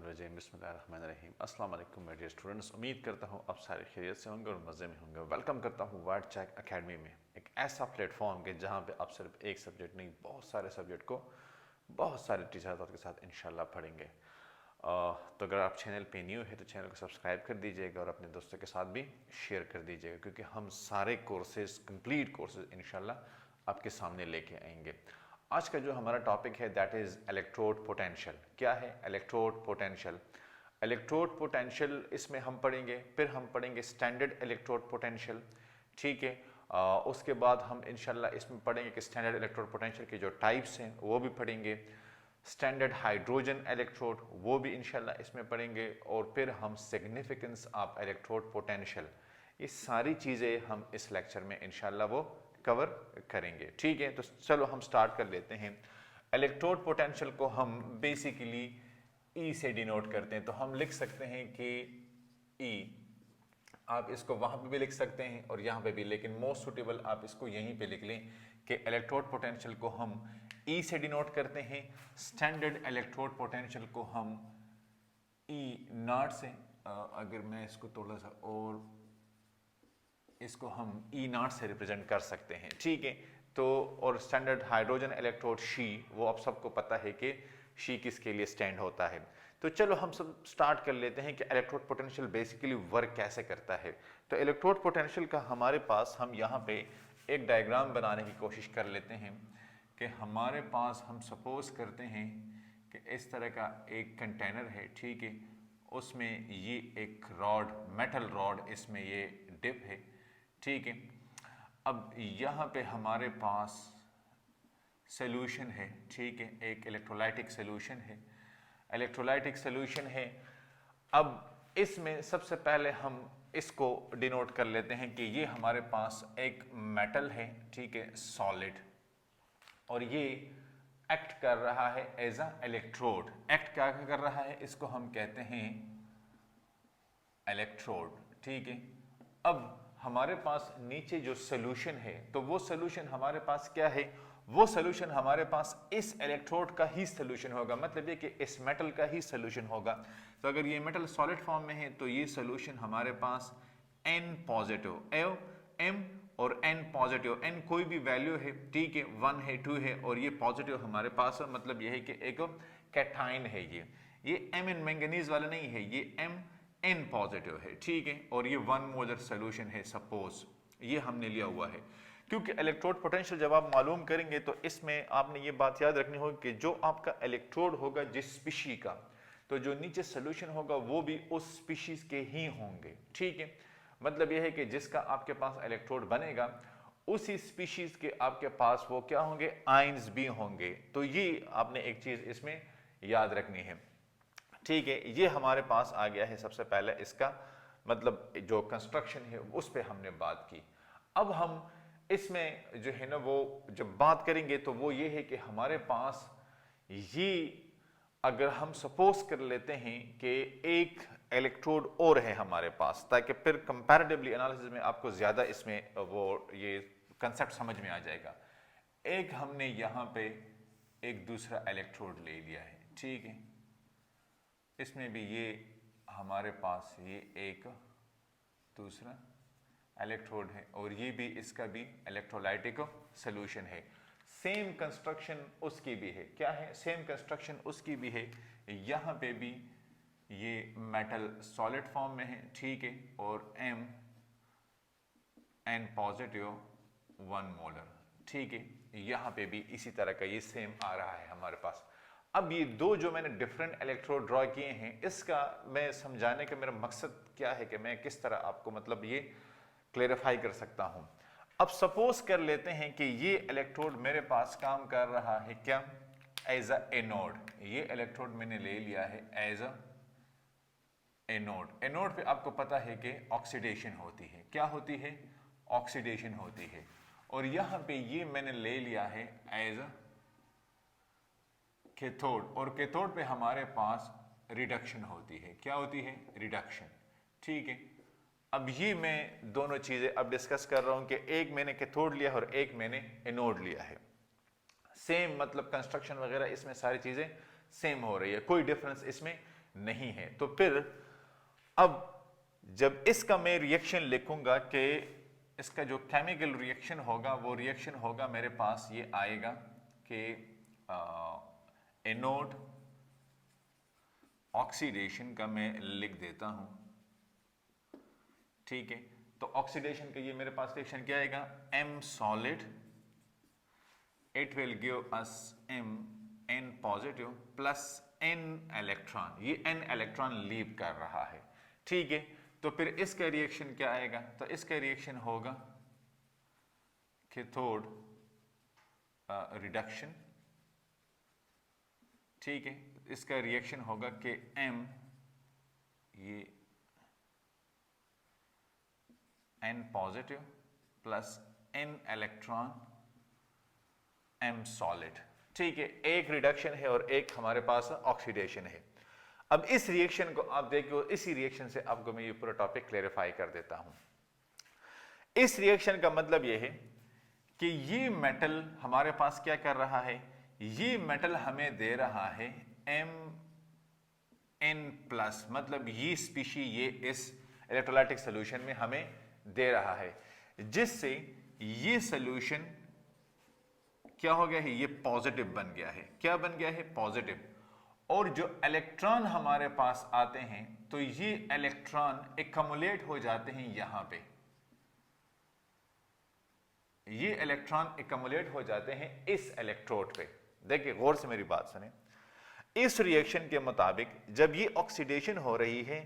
रजीम बिस्मिल्लाहिर्रहमानिर्रहीम। अस्सलाम वालेकुम माय डियर स्टूडेंट्स, उम्मीद करता हूँ आप सारे खैरियत से होंगे और मज़े में होंगे। वेलकम करता हूँ वाइट चैक एकेडमी में, एक ऐसा प्लेटफॉर्म के जहाँ पे आप सिर्फ एक सब्जेक्ट नहीं बहुत सारे सब्जेक्ट को बहुत सारे टीचर्स के साथ इंशाल्लाह पढ़ेंगे। तो अगर आप चैनल पे न्यू है तो चैनल को सब्सक्राइब कर दीजिएगा और अपने दोस्तों के साथ भी शेयर कर दीजिएगा, क्योंकि हम सारे कोर्सेज कंप्लीट कोर्सेज इंशाल्लाह आपके सामने लेके आएंगे। आज का जो हमारा टॉपिक है दैट इज़ इलेक्ट्रोड पोटेंशियल। क्या है इलेक्ट्रोड पोटेंशियल? इलेक्ट्रोड पोटेंशियल इसमें हम पढ़ेंगे, फिर हम पढ़ेंगे स्टैंडर्ड इलेक्ट्रोड पोटेंशियल, ठीक है। उसके बाद हम इंशाल्लाह इसमें पढ़ेंगे कि स्टैंडर्ड इलेक्ट्रोड पोटेंशियल के जो टाइप्स हैं वो भी पढ़ेंगे, स्टैंडर्ड हाइड्रोजन इलेक्ट्रोड वो भी इंशाल्लाह इसमें पढ़ेंगे, और फिर हम सिग्निफिकेंस ऑफ इलेक्ट्रोड पोटेंशियल, ये सारी चीज़ें हम इस लेक्चर में इंशाल्लाह वो कवर करेंगे, ठीक है। तो चलो हम स्टार्ट कर लेते हैं। इलेक्ट्रोड पोटेंशियल को हम बेसिकली ई से डिनोट करते हैं, तो हम लिख सकते हैं कि ई, आप इसको वहां पे भी लिख सकते हैं और यहाँ पे भी, लेकिन मोस्ट सुटेबल आप इसको यहीं पे लिख लें कि इलेक्ट्रोड पोटेंशियल को हम ई से डिनोट करते हैं, स्टैंडर्ड इलेक्ट्रोड पोटेंशियल को हम ई नॉट से, अगर मैं इसको थोड़ा सा और इसको हम ई नॉट से रिप्रेजेंट कर सकते हैं, ठीक है। तो और स्टैंडर्ड हाइड्रोजन इलेक्ट्रोड शी, वो आप सबको पता है कि शी किसके लिए स्टैंड होता है। तो चलो हम सब स्टार्ट कर लेते हैं कि इलेक्ट्रोड पोटेंशियल बेसिकली वर्क कैसे करता है। तो इलेक्ट्रोड पोटेंशियल का हमारे पास, हम यहाँ पे एक डायग्राम बनाने की कोशिश कर लेते हैं कि हमारे पास, हम सपोज करते हैं कि इस तरह का एक कंटेनर है, ठीक है। उसमें ये एक रॉड, मेटल रॉड, इसमें ये डिप है, ठीक है। अब यहाँ पे हमारे पास सोल्यूशन है, ठीक है, एक इलेक्ट्रोलाइटिक सोल्यूशन है, इलेक्ट्रोलाइटिक सोल्यूशन है। अब इसमें सबसे पहले हम इसको डिनोट कर लेते हैं कि ये हमारे पास एक मेटल है, ठीक है, सॉलिड, और ये एक्ट कर रहा है एज अ इलेक्ट्रोड। एक्ट क्या कर रहा है, इसको हम कहते हैं इलेक्ट्रोड, ठीक है। अब हमारे पास नीचे जो सोल्यूशन है, तो वो सोल्यूशन हमारे पास क्या है, वो सोल्यूशन हमारे पास इस इलेक्ट्रोड का ही सोल्यूशन होगा, मतलब ये कि इस मेटल का ही सोल्यूशन होगा। तो अगर ये मेटल सॉलिड फॉर्म में है तो ये सोल्यूशन हमारे पास N पॉजिटिव, M और N पॉजिटिव, N कोई भी वैल्यू है, ठीक है, 1 है, 2 है, और ये पॉजिटिव हमारे पास है, मतलब ये है कि एक कैटाइन है। ये Mn मैंगनीज वाला नहीं है, ये Mn पॉजिटिव है, ठीक है, और ये 1 मोलर सोल्यूशन है, सपोज ये हमने लिया हुआ है। क्योंकि इलेक्ट्रोड पोटेंशियल जब आप मालूम करेंगे तो इसमें आपने ये बात याद रखनी होगी कि जो आपका इलेक्ट्रोड होगा जिस स्पीशी का, तो जो नीचे सोल्यूशन होगा वो भी उस स्पीशीज के ही होंगे, ठीक है। मतलब यह है कि जिसका आपके पास इलेक्ट्रोड बनेगा उसी स्पीशीज के आपके पास वो क्या होंगे, आयंस भी होंगे। तो ये आपने एक चीज इसमें याद रखनी है, ठीक है। ये हमारे पास आ गया है सबसे पहले, इसका मतलब जो कंस्ट्रक्शन है उस पर हमने बात की। अब हम इसमें जो है ना वो जब बात करेंगे तो वो ये है कि हमारे पास ये, अगर हम सपोज कर लेते हैं कि एक इलेक्ट्रोड और है हमारे पास, ताकि फिर कंपैरेटिवली एनालिसिस में आपको ज्यादा इसमें वो ये कंसेप्ट समझ में आ जाएगा। एक हमने यहाँ पे एक दूसरा इलेक्ट्रोड ले लिया है, ठीक है, इसमें भी ये हमारे पास ये एक दूसरा इलेक्ट्रोड है, और ये भी, इसका भी इलेक्ट्रोलाइटिक सोल्यूशन है। सेम कंस्ट्रक्शन उसकी भी है, क्या है, सेम कंस्ट्रक्शन उसकी भी है। यहाँ पे भी ये मेटल सॉलिड फॉर्म में है, ठीक है, और N पॉजिटिव 1 मोलर, ठीक है। यहाँ पे भी इसी तरह का ये सेम आ रहा है हमारे पास। अब ये दो जो मैंने डिफरेंट इलेक्ट्रोड ड्रॉ किए हैं, इसका मैं समझाने का मेरा मकसद क्या है कि मैं किस तरह आपको मतलब ये क्लेरिफाई कर सकता हूं। अब सपोज कर लेते हैं कि ये इलेक्ट्रोड मेरे पास काम कर रहा है क्या, एज अ एनोड। ये इलेक्ट्रोड मैंने ले लिया है एज अ एनोड। एनोड पे आपको पता है कि ऑक्सीडेशन होती है, क्या होती है, ऑक्सीडेशन होती है। और यहां पे ये मैंने ले लिया है एज अ कैथोड, और कैथोड पे हमारे पास रिडक्शन होती है, क्या होती है, रिडक्शन, ठीक है। अब ये मैं दोनों चीजें अब डिस्कस कर रहा हूं कि एक मैंने कैथोड लिया और एक मैंने एनोड लिया है। सेम मतलब कंस्ट्रक्शन वगैरह इसमें सारी चीजें सेम हो रही है, कोई डिफरेंस इसमें नहीं है। तो फिर अब जब इसका मैं रिएक्शन लिखूंगा कि इसका जो केमिकल रिएक्शन होगा वो रिएक्शन होगा मेरे पास ये आएगा कि एनोड ऑक्सीडेशन का मैं लिख देता हूं, ठीक है। तो ऑक्सीडेशन का ये मेरे पास रिएक्शन क्या आएगा, M solid, it will give us N positive plus N electron, ये N इलेक्ट्रॉन लीव कर रहा है, ठीक है। तो फिर इसका रिएक्शन क्या आएगा, तो इसका रिएक्शन होगा कैथोड रिडक्शन, ठीक है। इसका रिएक्शन होगा कि M ये N positive plus N electron M solid, ठीक है। एक रिडक्शन है और एक हमारे पास ऑक्सीडेशन है। अब इस रिएक्शन को आप देखो, इसी रिएक्शन से आपको मैं ये पूरा टॉपिक क्लेरिफाई कर देता हूं। इस रिएक्शन का मतलब ये है कि ये मेटल हमारे पास क्या कर रहा है, ये मेटल हमें दे रहा है Mn+, मतलब ये स्पीशी ये इस इलेक्ट्रोलाइटिक सॉल्यूशन में हमें दे रहा है, जिससे ये सॉल्यूशन क्या हो गया है, ये पॉजिटिव बन गया है। क्या बन गया है, पॉजिटिव। और जो इलेक्ट्रॉन हमारे पास आते हैं तो ये इलेक्ट्रॉन एक्युमुलेट हो जाते हैं यहां पे, ये इलेक्ट्रॉन एक्युमुलेट हो जाते हैं इस इलेक्ट्रोड पे। देखिए गौर से मेरी बात सुने, इस रिएक्शन के मुताबिक जब ये ऑक्सीडेशन हो रही है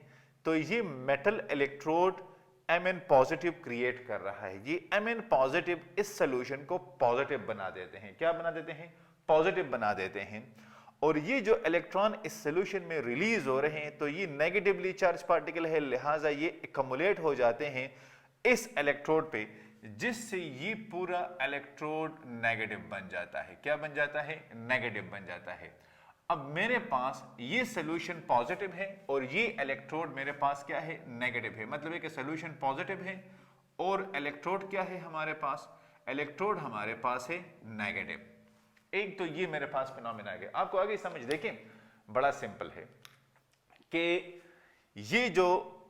तो ये metal electrode Mn positive create कर रहा है। ये Mn पॉजिटिव इस सॉल्यूशन को पॉजिटिव बना देते हैं। क्या बना देते हैं, पॉजिटिव बना देते हैं। और ये जो इलेक्ट्रॉन इस सॉल्यूशन में रिलीज हो रहे हैं तो ये नेगेटिवली चार्ज पार्टिकल है, लिहाजा ये एक्युमुलेट हो जाते हैं इस इलेक्ट्रोड पे, जिससे ये पूरा इलेक्ट्रोड नेगेटिव बन जाता है। क्या बन जाता है, नेगेटिव बन जाता है। अब मेरे पास ये सॉल्यूशन पॉजिटिव है और ये इलेक्ट्रोड मेरे पास क्या है, नेगेटिव है। मतलब है कि सॉल्यूशन पॉजिटिव है और इलेक्ट्रोड क्या है हमारे पास, इलेक्ट्रोड हमारे पास है नेगेटिव। एक तो ये मेरे पास फिनोमेना है। आपको आगे समझ देखें, बड़ा सिंपल है कि ये जो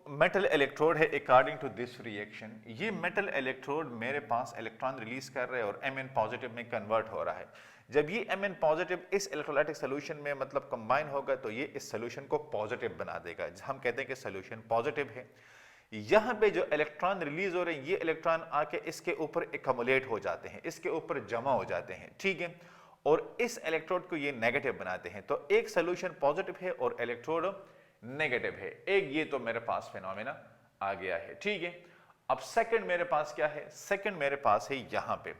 मेटल इलेक्ट्रोड है अकॉर्डिंग टू दिस रिएक्शन, ये मेटल इलेक्ट्रोड मेरे पास इलेक्ट्रॉन रिलीज कर रहे हैं और Mn पॉजिटिव में कन्वर्ट हो रहा है। जब ये Mn पॉजिटिव इस इलेक्ट्रोलाइटिक सॉल्यूशन में मतलब कंबाइन होगा तो ये इस सॉल्यूशन को पॉजिटिव बना देगा। हम कहते हैं कि सॉल्यूशन पॉजिटिव है। यहां पे जो इलेक्ट्रॉन रिलीज हो रहे हैं ये इलेक्ट्रॉन आके इसके ऊपर एक्युमुलेट हो जाते हैं, इसके ऊपर जमा हो जाते हैं, ठीक है। और इस इलेक्ट्रोड को ये नेगेटिव बनाते हैं। तो एक सॉल्यूशन पॉजिटिव है और इलेक्ट्रोड नेगेटिव है। एक ये तो मेरे पास फिनोमेना आ गया है, ठीक है। अब सेकंड मेरे पास क्या है, सेकंड मेरे पास है यहां पे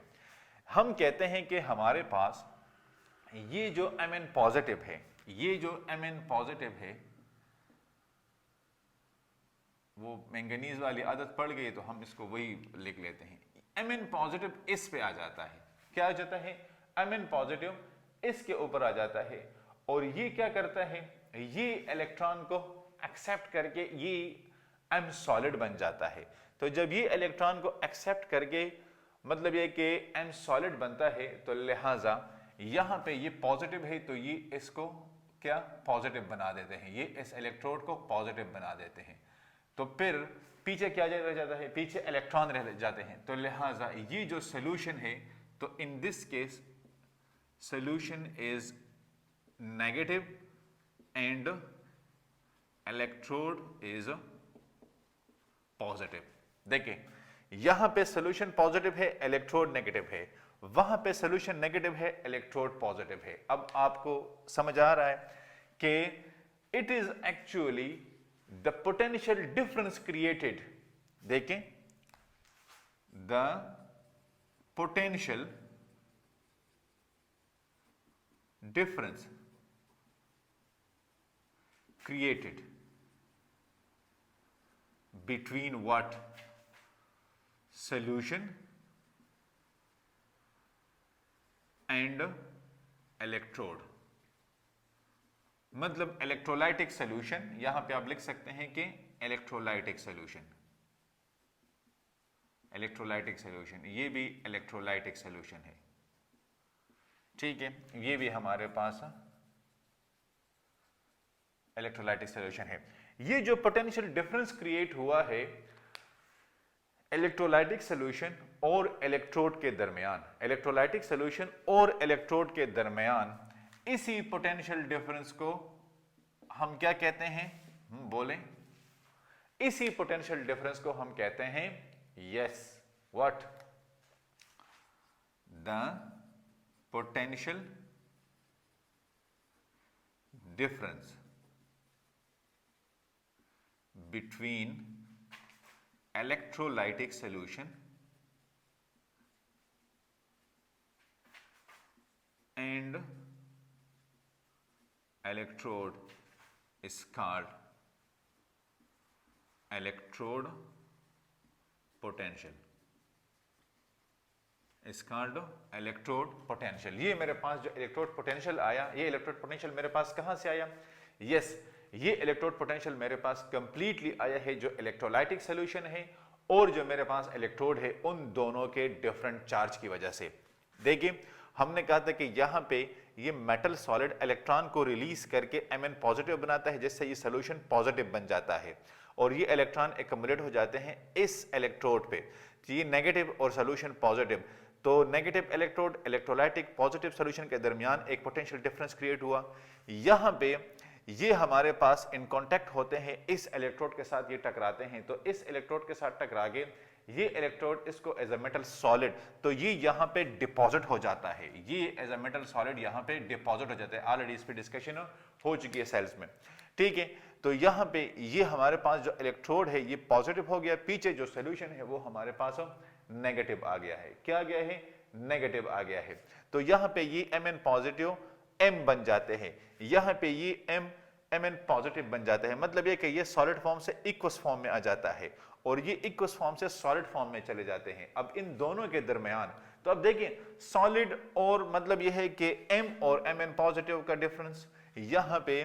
हम कहते हैं कि हमारे पास ये जो Mn पॉजिटिव है, ये जो Mn पॉजिटिव है, वो मैंगनीज वाली आदत पड़ गई तो हम इसको वही लिख लेते हैं। Mn पॉजिटिव इस पे आ जाता है। क्या आ जाता है, Mn पॉजिटिव इसके ऊपर आ जाता है और ये क्या करता है, ये इलेक्ट्रॉन को एक्सेप्ट करके ये M सॉलिड बन जाता है। तो जब ये इलेक्ट्रॉन को एक्सेप्ट करके मतलब ये कि M सॉलिड बनता है तो लिहाजा यहां पे ये पॉजिटिव है तो ये इसको क्या पॉजिटिव बना देते हैं, ये इस इलेक्ट्रोड को पॉजिटिव बना देते हैं। तो फिर पीछे क्या रह जाता है, पीछे इलेक्ट्रॉन रह जाते हैं। तो लिहाजा ये जो सॉल्यूशन है तो in this case solution is negative and electrode is positive। देखिए यहां पे सॉल्यूशन पॉजिटिव है, इलेक्ट्रोड नेगेटिव है, वहां पे सॉल्यूशन नेगेटिव है, इलेक्ट्रोड पॉजिटिव है। अब आपको समझ आ रहा है कि it is actually the potential difference created. देखें, the potential difference created between what solution and electrode। मतलब इलेक्ट्रोलाइटिक सॉल्यूशन, यहां पे आप लिख सकते हैं कि इलेक्ट्रोलाइटिक सॉल्यूशन, इलेक्ट्रोलाइटिक सॉल्यूशन, ये भी इलेक्ट्रोलाइटिक सॉल्यूशन है, ठीक है। ये भी हमारे पास इलेक्ट्रोलाइटिक सॉल्यूशन है। ये जो पोटेंशियल डिफरेंस क्रिएट हुआ है इलेक्ट्रोलाइटिक सॉल्यूशन और इलेक्ट्रोड के दरमियान, इलेक्ट्रोलाइटिक सॉल्यूशन और इलेक्ट्रोड के दरमियान, इसी पोटेंशियल डिफरेंस को हम क्या कहते हैं? बोलें, इसी पोटेंशियल डिफरेंस को हम कहते हैं, yes, what? The potential difference between electrolytic solution and electrode is called electrode potential, is called electrode potential. ये मेरे पास जो इलेक्ट्रोड पोटेंशियल आया, ये इलेक्ट्रोड पोटेंशियल मेरे पास कहां से आया? यस, ये इलेक्ट्रोड पोटेंशियल मेरे पास कंप्लीटली आया है जो इलेक्ट्रोलाइटिक सॉल्यूशन है और जो मेरे पास इलेक्ट्रोड है, उन दोनों के डिफरेंट चार्ज की वजह से। देखिए, हमने कहा था कि यहाँ पे ये मेटल सॉलिड इलेक्ट्रॉन को रिलीज करके Mn पॉजिटिव बनाता है, जिससे ये सॉल्यूशन पॉजिटिव बन जाता है और ये इलेक्ट्रॉन एक्युमुलेट हो जाते हैं इस इलेक्ट्रोड पे। ये नेगेटिव और सॉल्यूशन पॉजिटिव, तो negative electrode electrolytic positive solution के दरमियान एक पोटेंशियल डिफरेंस क्रिएट हुआ। यहाँ पे ये हमारे पास इन कांटेक्ट होते हैं, इस इलेक्ट्रोड के साथ ये टकराते हैं, तो इस इलेक्ट्रोड के साथ टकरा के ये इलेक्ट्रोड इसको एज अ मेटल सॉलिड, तो ये यहाँ पे डिपॉजिट हो जाता है, ये एज अ मेटल सॉलिड यहाँ पे डिपॉजिट हो जाता है। ऑलरेडी इस पे डिस्कशन हो चुकी है सेल्स में, ठीक है। तो यहाँ पे ये हमारे पास जो इलेक्ट्रोड है ये पॉजिटिव हो गया, पीछे जो सोल्यूशन है वो हमारे पास नेगेटिव आ गया है। क्या आ गया है? नेगेटिव आ गया है। तो यहाँ पे ये Mn पॉजिटिव M बन जाते हैं, यहाँ पे ये Mn पॉजिटिव बन जाता है, मतलब ये कि ये सॉलिड फॉर्म से इक्वस फॉर्म में आ जाता है और ये इक्वस फॉर्म से सॉलिड फॉर्म में चले जाते हैं। अब इन दोनों के दरमियान, तो अब देखिए सॉलिड और मतलब ये है कि M और Mn पॉजिटिव का डिफरेंस, यहाँ पे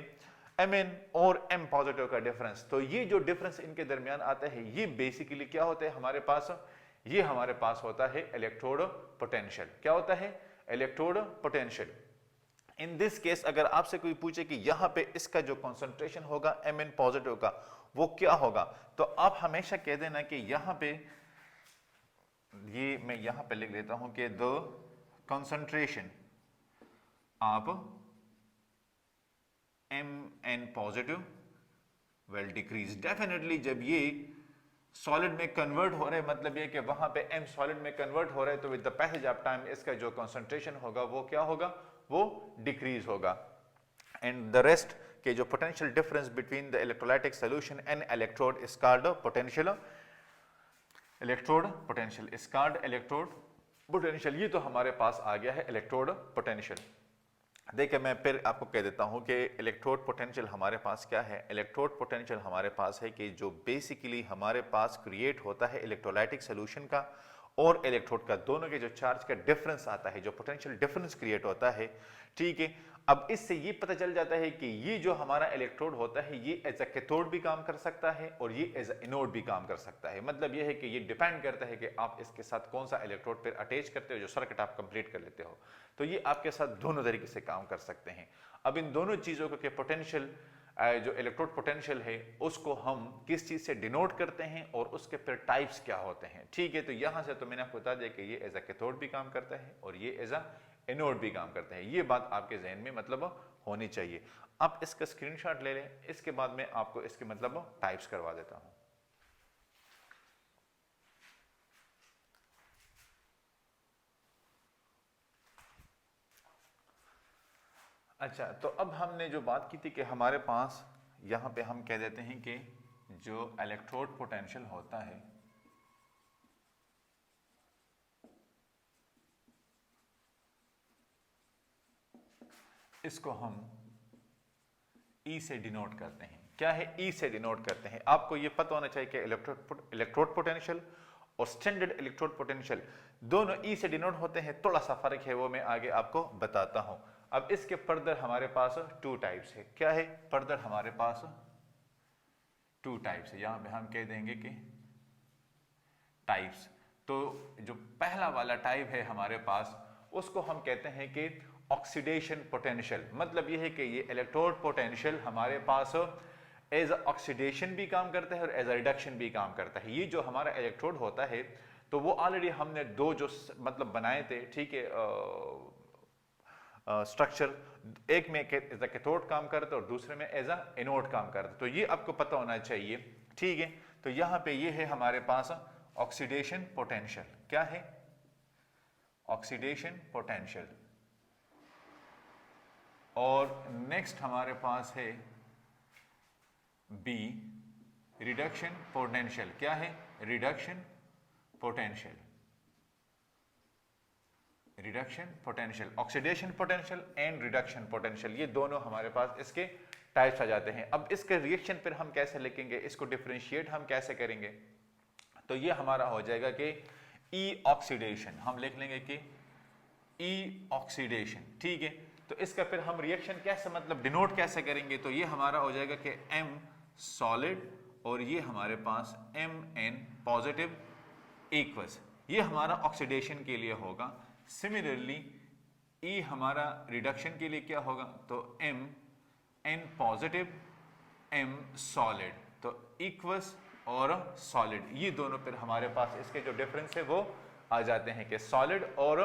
Mn और M पॉजिटिव का डिफरेंस, तो ये जो डिफरेंस इनके दरमियान आता है ये बेसिकली क्या होता है हमारे पास? ये हमारे पास होता है इलेक्ट्रोड पोटेंशियल। क्या होता है? Electrode potential. In this case अगर आपसे कोई पूछे कि यहाँ पे इसका जो कंसंट्रेशन होगा Mn पॉजिटिव का वो क्या होगा, तो आप हमेशा कह देना कि यहाँ पे, ये मैं यहाँ पे लिख लेता हूं कि the concentration of Mn positive will decrease. Definitely जब ये सॉलिड में कन्वर्ट हो रहे, मतलब ये कि वहां पे M सॉलिड में कन्वर्ट हो रहे हैं, तो with the passage of time इसका जो कंसंट्रेशन होगा वो क्या होगा? वो डिक्रीज होगा। एंड द रेस्ट के जो potential difference between the electrolytic solution and electrode is called potential, electrode potential is called electrode potential. ये तो हमारे पास आ गया है इलेक्ट्रोड पोटेंशियल। देखिए मैं फिर आपको कह देता हूं कि इलेक्ट्रोड पोटेंशियल हमारे पास क्या है। इलेक्ट्रोड पोटेंशियल हमारे पास है कि जो बेसिकली हमारे पास क्रिएट होता है इलेक्ट्रोलाइटिक सॉल्यूशन का और इलेक्ट्रोड का, दोनों के जो चार्ज का डिफरेंस आता है, जो पोटेंशियल डिफरेंस क्रिएट होता है, ठीक है। अब इससे ये पता चल जाता है कि ये जो हमारा इलेक्ट्रोड होता है ये एज अ कैथोड भी काम कर सकता है और ये एज अ एनोड भी काम कर सकता है। मतलब ये है कि ये डिपेंड करता है कि आप इसके साथ कौन सा इलेक्ट्रोड पर अटैच करते हो, जो सर्किट आप कंप्लीट कर लेते हो, तो ये आपके साथ दोनों तरीके से काम कर सकते हैं। अब इन दोनों चीजों के पोटेंशियल, जो इलेक्ट्रोड पोटेंशियल है उसको हम किस चीज से डिनोट करते हैं और उसके फिर टाइप्स क्या होते हैं, ठीक है। तो यहां से तो मैंने आपको बता दिया कि ये एज अ कैथोड भी काम करता है और ये एज अ एनोड भी काम करता है। ये बात आपके जहन में मतलब होनी चाहिए। आप इसका स्क्रीनशॉट ले लें, इसके बाद मैं आपको इसके मतलब टाइप्स करवा देता हूं। अच्छा, तो अब हमने जो बात की थी कि हमारे पास यहाँ पे हम कह देते हैं कि जो इलेक्ट्रोड पोटेंशियल होता है इसको हम E से डिनोट करते हैं। क्या है? E से डिनोट करते हैं। आपको ये पता होना चाहिए कि इलेक्ट्रोड पोटेंशियल और स्टैंडर्ड इलेक्ट्रोड पोटेंशियल दोनों E से डिनोट होते हैं। थोड़ा सा फर्क है, वो मैं आगे आपको बताता हूं। अब इसके फर्दर हमारे पास 2 टाइप्स है। क्या है? फर्दर हमारे पास 2 टाइप्स है। यहां पे हम कह देंगे कि टाइप्स। तो जो पहला वाला टाइप है हमारे पास, उसको हम कहते हैं कि ऑक्सीडेशन पोटेंशियल। मतलब ये है कि ये इलेक्ट्रोड पोटेंशियल हमारे पास एज ऑक्सीडेशन भी काम करता है और एज अ रिडक्शन भी काम करता है। ये जो हमारा इलेक्ट्रोड होता है तो वो ऑलरेडी हमने दो जो मतलब बनाए थे, ठीक है, स्ट्रक्चर, एक में एज अ कैथोड काम करता है और दूसरे में एज अ एनोड काम करता है। तो ये आपको पता होना चाहिए, ठीक है। तो यहाँ पे ये है हमारे पास ऑक्सीडेशन पोटेंशियल। क्या है? Oxidation potential. और नेक्स्ट हमारे पास है बी, रिडक्शन पोटेंशियल। क्या है? Reduction potential. Reduction potential, oxidation potential and reduction potential, ये दोनों हमारे पास इसके टाइप्स आ जाते हैं। अब इसके रिएक्शन पर हम कैसे लिखेंगे, इसको डिफरेंशिएट हम कैसे करेंगे? तो ये हमारा हो जाएगा कि ई ऑक्सीडेशन, हम लिख लेंगे कि ई ऑक्सीडेशन, ठीक है। तो इसका फिर हम रिएक्शन कैसे मतलब डिनोट कैसे करेंगे? तो ये हमारा हो जाएगा कि एम सॉलिड और ये हमारे पास एम एन पॉजिटिव इक्वल्स, ये हमारा ऑक्सीडेशन के लिए होगा। सिमिलरली ई हमारा रिडक्शन के लिए क्या होगा? तो M N positive M solid, तो इक्वस और सॉलिड, ये दोनों फिर हमारे पास इसके जो डिफरेंस है वो आ जाते हैं कि सॉलिड और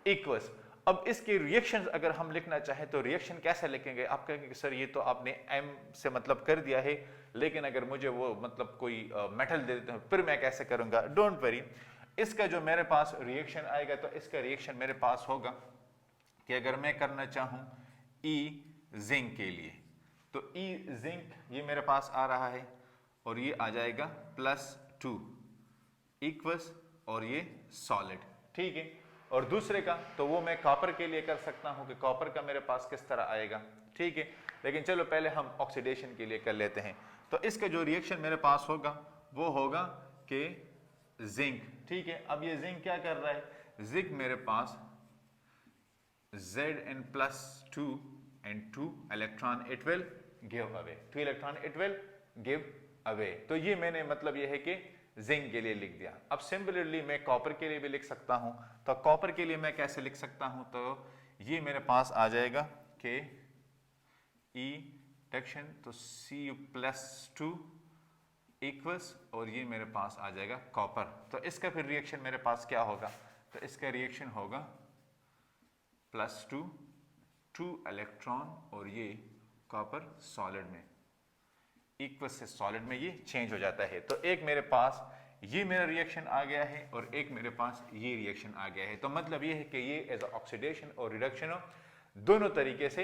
इक्वस। अब इसके रिएक्शंस अगर हम लिखना चाहें तो रिएक्शन कैसे लिखेंगे? आप कहेंगे कि सर ये तो आपने एम से मतलब कर दिया है, लेकिन अगर मुझे वो मतलब कोई मेटल दे देते हैं फिर मैं कैसे करूंगा? डोंट वरी, इसका जो मेरे पास रिएक्शन आएगा तो इसका रिएक्शन मेरे पास होगा कि अगर मैं करना चाहूं ई जिंक के लिए, तो ई जिंक ये मेरे पास आ रहा है और ये आ जाएगा +2 इक्वस और ये सॉलिड, ठीक है। और दूसरे का तो वो मैं कॉपर के लिए कर सकता हूं कि कॉपर का मेरे पास किस तरह आएगा, ठीक है। लेकिन चलो पहले हम ऑक्सीडेशन के लिए कर लेते हैं। तो इसका जो रिएक्शन मेरे पास होगा वो होगा कि जिंक, ठीक है। अब ये जिंक क्या कर रहा है? जिंक मेरे पास Zn+2 and 2 electron it will give away, 2 electron it will give away। तो ये मैंने मतलब ये है कि जिंक के लिए लिख दिया। अब सिमिलरली मैं कॉपर के लिए भी लिख सकता हूं। तो कॉपर के लिए मैं कैसे लिख सकता हूं? तो ये मेरे पास आ जाएगा कि ई रिडक्शन, तो Cu+2 इक्वल्स और ये मेरे पास आ जाएगा कॉपर। तो इसका फिर रिएक्शन मेरे पास क्या होगा? तो इसका रिएक्शन होगा +2 2 इलेक्ट्रॉन और ये कॉपर सॉलिड में, इक्वल से सॉलिड में ये चेंज हो जाता है। तो एक मेरे पास ये मेरा रिएक्शन आ गया है और एक मेरे पास ये रिएक्शन आ गया है। तो मतलब ये है कि ये एज ऑक्सीडेशन और रिडक्शन दोनों तरीके से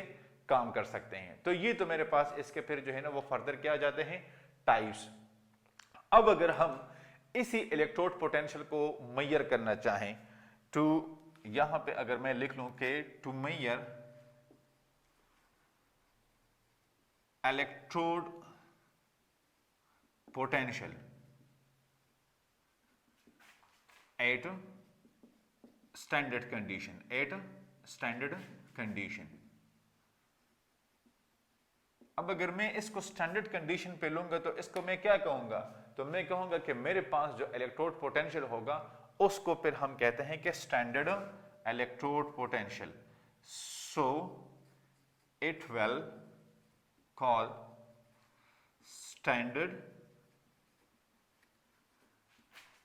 काम कर सकते हैं। तो ये तो मेरे पास इसके फिर जो है ना वो फर्दर क्या आ जाते हैं? टाइप्स। अब अगर हम इसी इलेक्ट्रोड पोटेंशियल को मेजर करना चाहें तो यहां पे अगर मैं लिख लूं कि to measure electrode potential at standard condition, at standard condition. अब अगर मैं इसको स्टैंडर्ड कंडीशन पे लूंगा तो इसको मैं क्या कहूंगा? तो मैं कहूंगा कि मेरे पास जो इलेक्ट्रोड पोटेंशियल होगा उसको फिर हम कहते हैं कि standard electrode potential. So it will call standard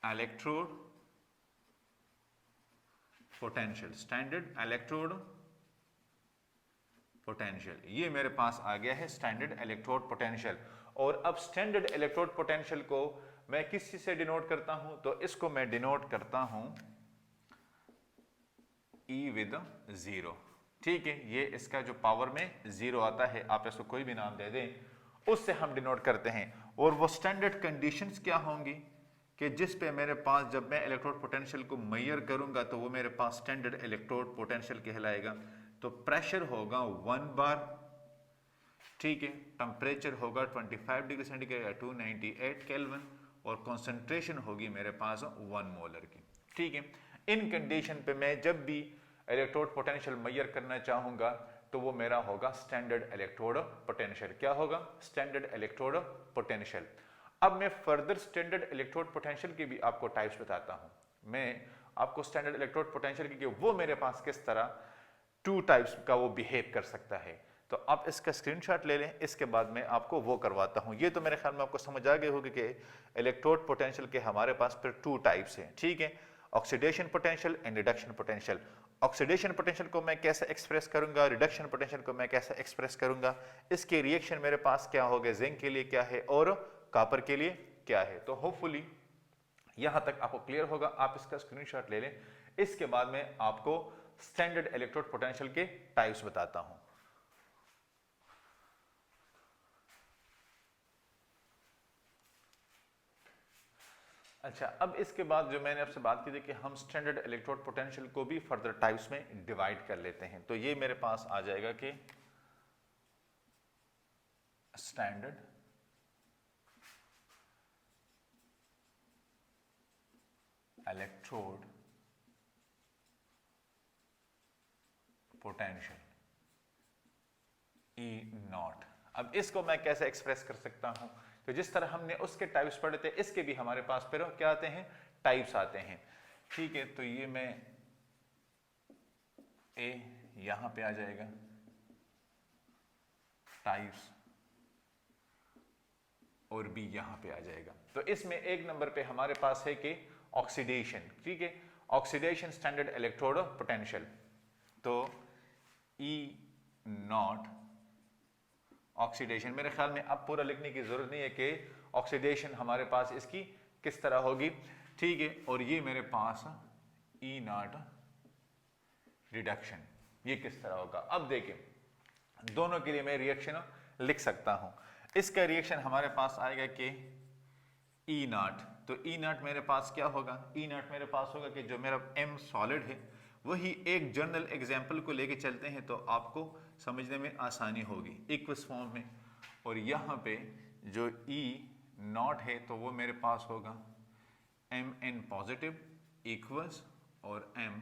electrode potential, standard electrode potential. ये मेरे पास आ गया है स्टैंडर्ड इलेक्ट्रोड पोटेंशियल। और अब स्टैंडर्ड इलेक्ट्रोड पोटेंशियल को मैं किस चीज से डिनोट करता हूं? तो इसको मैं डिनोट करता हूं E विद 0, ठीक है। ये इसका जो पावर में 0 आता है, आप इसको कोई भी नाम दे दें, उससे हम डिनोट करते हैं। और वो स्टैंडर्ड कंडीशंस क्या होंगी कि जिस पे मेरे पास जब मैं इलेक्ट्रोड पोटेंशियल को मेजर करूंगा तो वो मेरे पास स्टैंडर्ड इलेक्ट्रोड पोटेंशियल कहलाएगा। तो प्रेशर होगा 1 बार, ठीक है। टेम्परेचर होगा 25 डिग्री सेंटीग्रेड या 298 केल्विन और कंसंट्रेशन होगी मेरे पास 1 मोलर की, ठीक है। इन कंडीशन पे मैं जब भी इलेक्ट्रोड पोटेंशियल मेजर करना चाहूंगा तो वो मेरा होगा स्टैंडर्ड इलेक्ट्रोड पोटेंशियल। क्या होगा? Standard electrode potential. अब मैं फर्दर स्टैंडर्ड इलेक्ट्रोड पोटेंशियल की भी आपको टाइप्स बताता हूं। मैं आपको स्टैंडर्ड इलेक्ट्रोड पोटेंशियल की वो मेरे पास किस तरह टू टाइप्स का वो बिहेव कर सकता है। तो आप इसका स्क्रीनशॉट ले लें, इसके बाद मैं आपको वो करवाता हूँ। ये तो मेरे ख्याल में आपको समझ आ गई होगी कि इलेक्ट्रोड पोटेंशियल के हमारे पास फिर टू टाइप्स हैं, ठीक है, oxidation potential and reduction potential. Oxidation potential को मैं कैसे एक्सप्रेस करूंगा, रिडक्शन पोटेंशियल को मैं कैसे एक्सप्रेस करूंगा, इसके रिएक्शन मेरे पास क्या होगा, जिंक के लिए क्या है और कॉपर के लिए क्या है। तो होपफुली यहां तक आपको क्लियर होगा। आप इसका स्क्रीनशॉट ले लें, इसके बाद में आपको स्टैंडर्ड इलेक्ट्रोड पोटेंशियल के टाइप्स बताता हूं। अच्छा, अब इसके बाद जो मैंने आपसे बात की थी कि हम स्टैंडर्ड इलेक्ट्रोड पोटेंशियल को भी फर्दर टाइप्स में डिवाइड कर लेते हैं। तो ये मेरे पास आ जाएगा कि standard electrode potential E not. अब इसको मैं कैसे एक्सप्रेस कर सकता हूं, तो जिस तरह हमने उसके टाइप्स पढ़े थे, इसके भी हमारे पास फिर क्या आते हैं, टाइप्स आते हैं, ठीक है। तो ये मैं ए यहां पे आ जाएगा टाइप्स और बी यहां पे आ जाएगा। तो इसमें एक नंबर पे हमारे पास है कि ऑक्सीडेशन, ठीक है, ऑक्सीडेशन स्टैंडर्ड इलेक्ट्रोड पोटेंशियल। तो E नॉट ऑक्सीडेशन, मेरे ख्याल में अब पूरा लिखने की जरूरत नहीं है कि ऑक्सीडेशन हमारे पास इसकी किस तरह होगी, ठीक है। और ये मेरे पास E नॉट रिडक्शन, ये किस तरह होगा। अब देखिए दोनों के लिए मैं रिएक्शन लिख सकता हूं। इसका रिएक्शन हमारे पास आएगा कि E नॉट, तो E नॉट मेरे पास क्या होगा, E नॉट मेरे पास होगा कि जो मेरा M सॉलिड है वही एक जनरल एग्जाम्पल को लेके चलते हैं तो आपको समझने में आसानी होगी इक्वस फॉर्म में। और यहाँ पे जो E नॉट है तो वो मेरे पास होगा Mn पॉजिटिव इक्वस और M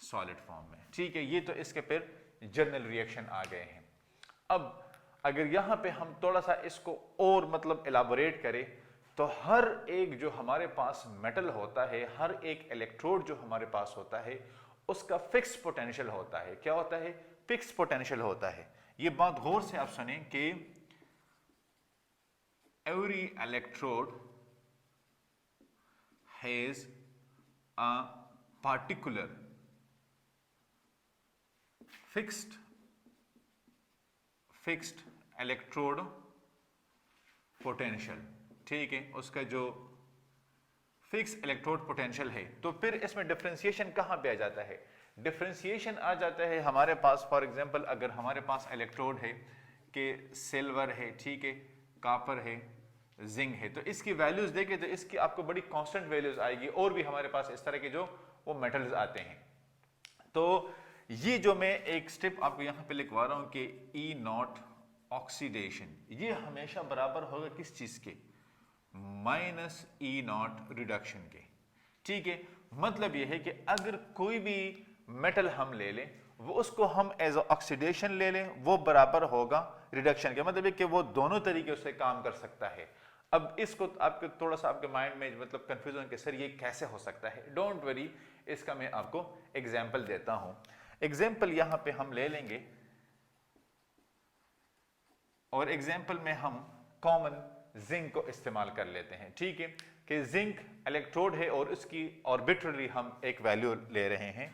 सॉलिड फॉर्म में, ठीक है। ये तो इसके फिर जनरल रिएक्शन आ गए हैं। अब अगर यहाँ पे हम थोड़ा सा इसको और मतलब एलाबोरेट करें, तो हर एक जो हमारे पास मेटल होता है, हर एक इलेक्ट्रोड जो हमारे पास होता है, उसका फिक्स पोटेंशियल होता है। क्या होता है, फिक्स पोटेंशियल होता है। ये बात गौर से आप सुने कि every electrode has a particular fixed electrode potential, ठीक है, उसका जो फिक्स इलेक्ट्रोड पोटेंशियल है। तो फिर इसमें डिफरेंशिएशन कहां पे आ जाता है, डिफरेंशिएशन आ जाता है हमारे पास, फॉर एग्जांपल अगर हमारे पास इलेक्ट्रोड है कि सिल्वर है, ठीक है, कॉपर है, जिंक है, तो इसकी वैल्यूज देखें तो इसकी आपको बड़ी कांस्टेंट वैल्यूज आएगी। और भी हमारे पास इस तरह के जो वो मेटल्स आते हैं। तो ये जो मैं एक स्टेप आपको यहां पे लिखवा रहा हूं कि E नॉट ऑक्सीडेशन, ये हमेशा बराबर होगा किस चीज के, माइनस E नॉट रिडक्शन के, ठीक है। मतलब ये है कि अगर कोई भी मेटल हम ले लें, वो उसको हम एज ऑक्सीडेशन ले लें, वो बराबर होगा रिडक्शन के। मतलब है कि वो दोनों तरीके से काम कर सकता है। अब इसको आपके थोड़ा सा आपके माइंड में मतलब कंफ्यूजन के सर ये कैसे हो सकता है, डोंट वरी, इसका मैं आपको एग्जाम्पल देता हूं। एग्जाम्पल यहां पे हम ले लेंगे और एग्जाम्पल में हम कॉमन जिंक को इस्तेमाल कर लेते हैं, ठीक है, कि जिंक इलेक्ट्रोड है और उसकी ऑर्बिट्रली हम एक वैल्यू ले रहे हैं,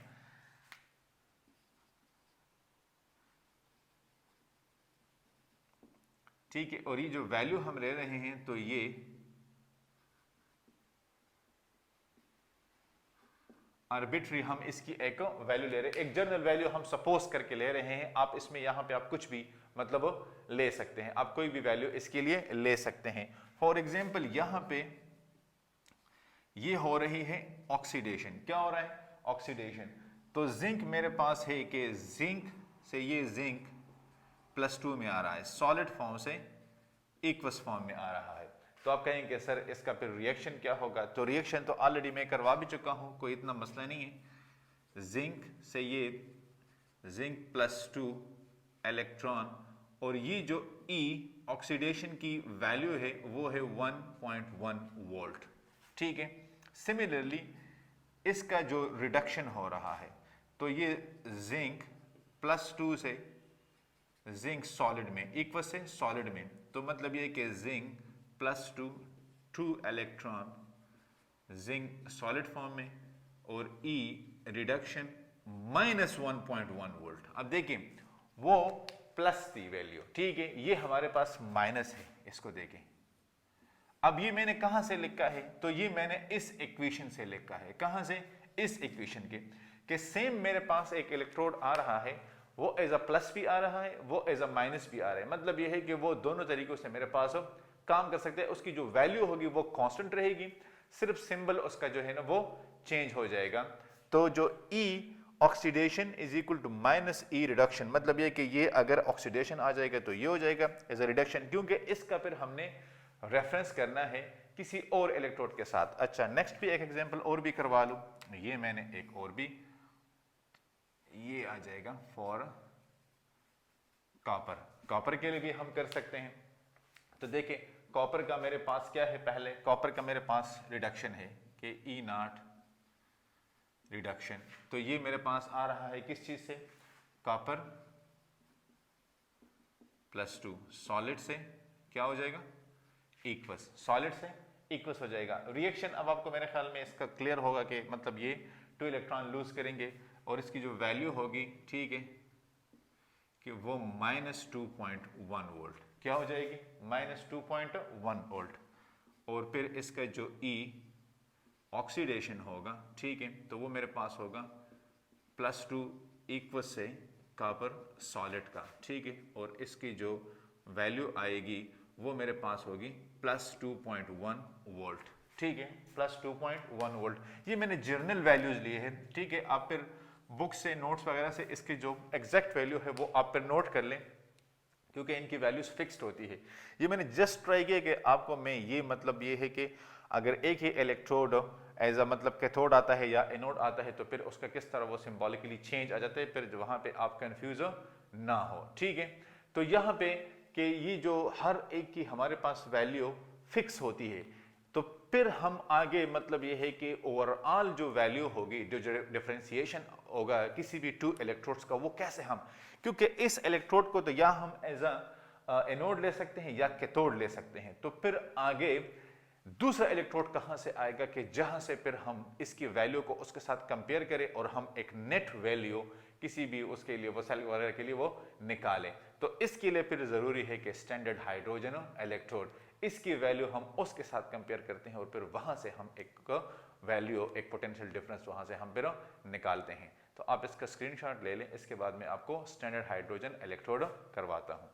ठीक है। और ये जो वैल्यू हम ले रहे हैं तो ये आर्बिट्री हम इसकी एक वैल्यू ले रहे हैं, एक जनरल वैल्यू हम सपोज करके ले रहे हैं। आप इसमें यहां पे आप कुछ भी मतलब ले सकते हैं, आप कोई भी वैल्यू इसके लिए ले सकते हैं। फॉर एग्जांपल यहां पे ये हो रही है ऑक्सीडेशन, क्या हो रहा है, ऑक्सीडेशन। तो जिंक मेरे पास है कि जिंक से ये जिंक +2 में आ रहा है, सॉलिड फॉर्म से इक्वस फॉर्म में आ रहा है। तो आप कहेंगे सर इसका फिर रिएक्शन क्या होगा, तो रिएक्शन तो ऑलरेडी मैं करवा भी चुका हूं, कोई इतना मसला नहीं है। जिंक से ये जिंक +2 इलेक्ट्रॉन, और ये जो E ऑक्सीडेशन की वैल्यू है वो है 1.1 वोल्ट, ठीक है। सिमिलरली इसका जो रिडक्शन हो रहा है, तो ये जिंक +2 से जिंक सॉलिड में इक्वल से सॉलिड में, तो मतलब ये कि zinc +2 2 electron zinc solid form में, और E रिडक्शन -1.1 वोल्ट। अब देखिए वो प्लस थी वैल्यू, ठीक है, ये हमारे पास माइनस है, इसको देखें। अब ये मैंने कहां से लिखा है, तो ये मैंने इस इक्वेशन से लिखा है। कहां से? इस इक्वेशन के कि सेम मेरे पास एक इलेक्ट्रोड आ रहा है, वो एज अ प्लस भी आ रहा है, वो एज अ माइनस भी आ रहा है। मतलब ये है कि वो दोनों तरीकों से मेरे पास काम कर सकते हैं। उसकी जो वैल्यू होगी वो कांस्टेंट रहेगी, सिर्फ सिंबल उसका जो है ना वो चेंज हो जाएगा। तो जो E oxidation is equal to -E reduction, मतलब ये कि ये अगर ऑक्सीडेशन आ जाएगा तो ये हो जाएगा एज अ रिडक्शन, क्योंकि इसका फिर हमने रेफरेंस करना है किसी और इलेक्ट्रोड के साथ। अच्छा, नेक्स्ट भी एक एग्जांपल और भी करवा लूं। ये मैंने एक और भी, ये आ जाएगा फॉर कॉपर। कॉपर के लिए भी हम कर सकते हैं। तो देखिए कॉपर का मेरे पास क्या है, पहले कॉपर का मेरे पास रिडक्शन है कि E0 रिडक्शन। तो ये मेरे पास आ रहा है किस चीज से? कॉपर +2 सॉलिड से क्या हो जाएगा? इक्वस, सॉलिड से इक्वस हो जाएगा। रिएक्शन अब आपको मेरे ख्याल में इसका क्लियर होगा कि मतलब ये 2 इलेक्ट्रॉन लूज करेंगे और इसकी जो वैल्यू होगी, ठीक है, कि वो -2.1 वोल्ट क्या हो जाएगी? -2.1 वोल्ट। और फिर इसका जो E ऑक्सीडेशन होगा, ठीक है, तो वो मेरे पास होगा +2 इक्वल से कॉपर सॉलिड का, ठीक है, और इसकी जो वैल्यू आएगी वो मेरे पास होगी +2.1 वोल्ट, ठीक है, +2.1 वोल्ट। ये मैंने जर्नल वैल्यूज लिए हैं, ठीक है। आप फिर बुक से, नोट्स वगैरह से इसकी जो एग्जैक्ट वैल्यू है वो आप फिर नोट कर लें, क्योंकि इनकी वैल्यूज फिक्स्ड होती है। ये मैंने जस्ट ट्राई किया कि आपको मैं ये मतलब ये है कि अगर एक ही इलेक्ट्रोड एज अ मतलब कैथोड आता है या एनोड आता है तो फिर उसका किस तरह वो सिंबॉलिकली चेंज आ जाता है, फिर वहां पे आप कंफ्यूज ना हो, ठीक है। तो यहाँ पे कि ये जो हर एक की हमारे पास वैल्यू फिक्स होती है, तो फिर हम आगे मतलब ये है कि ओवरऑल जो वैल्यू होगी, जो डिफरेंशिएशन होगा किसी भी 2 इलेक्ट्रोड्स का, वो कैसे हम, क्योंकि इस इलेक्ट्रोड को तो या हम एज अ एनोड ले सकते हैं या कैथोड ले सकते हैं, तो फिर आगे दूसरा इलेक्ट्रोड कहां से आएगा कि जहां से फिर हम इसकी वैल्यू को उसके साथ कंपेयर करें और हम एक नेट वैल्यू किसी भी उसके लिए, वो सेल वगैरह के लिए वो निकालें। तो इसके लिए फिर जरूरी है कि स्टैंडर्ड हाइड्रोजन इलेक्ट्रोड, इसकी वैल्यू हम उसके साथ कंपेयर करते हैं और फिर वहां से हम एक वैल्यू, एक पोटेंशियल डिफरेंस वहां से हम फिर निकालते हैं। तो आप इसका स्क्रीनशॉट ले लें, इसके बाद मैं आपको स्टैंडर्ड हाइड्रोजन इलेक्ट्रोड करवाता हूं।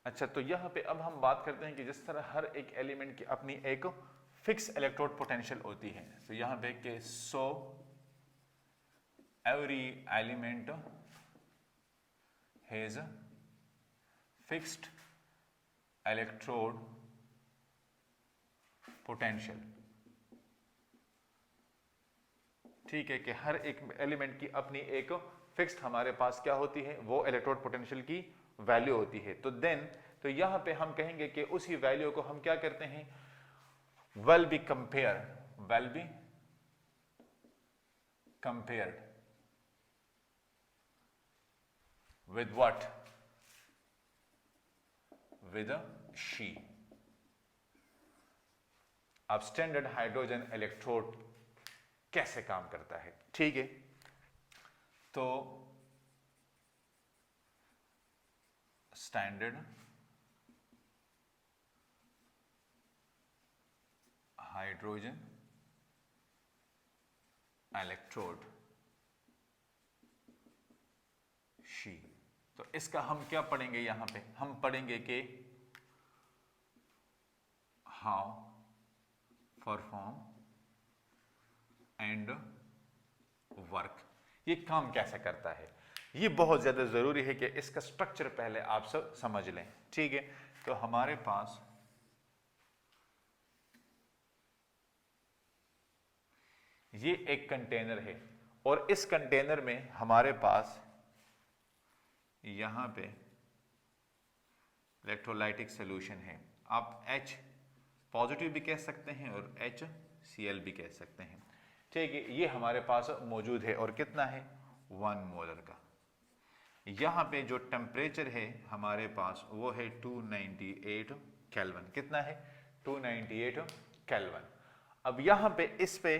अच्छा, तो यहाँ पे अब हम बात करते हैं कि जिस तरह हर एक एलिमेंट की अपनी एक फिक्स इलेक्ट्रोड पोटेंशियल होती है, तो यहाँ पे कि so every element has fixed electrode potential, ठीक है, कि हर एक एलिमेंट की अपनी एक फिक्स्ड हमारे पास क्या होती है, वो इलेक्ट्रोड पोटेंशियल की वैल्यू होती है। तो देन तो यहां पे हम कहेंगे कि उसी वैल्यू को हम क्या करते हैं, will be compared with what, with a she। अब स्टैंडर्ड हाइड्रोजन इलेक्ट्रोड कैसे काम करता है, ठीक है। तो स्टैंडर्ड हाइड्रोजन इलेक्ट्रोड शी, तो इसका हम क्या पढ़ेंगे, यहां पे हम पढ़ेंगे कि हाउ परफॉर्म एंड वर्क, ये काम कैसे करता है। ये बहुत ज्यादा जरूरी है कि इसका स्ट्रक्चर पहले आप सब समझ लें, ठीक है। तो हमारे पास ये एक कंटेनर है और इस कंटेनर में हमारे पास यहां पे इलेक्ट्रोलाइटिक सॉल्यूशन है। आप H पॉजिटिव भी कह सकते हैं और HCl भी कह सकते हैं। ठीक है, ये हमारे पास मौजूद है और कितना है 1 मोलर का। यहाँ पे जो टेम्परेचर है हमारे पास वो है 298 केल्विन। कितना है 298 केल्विन। अब यहाँ पे इस पे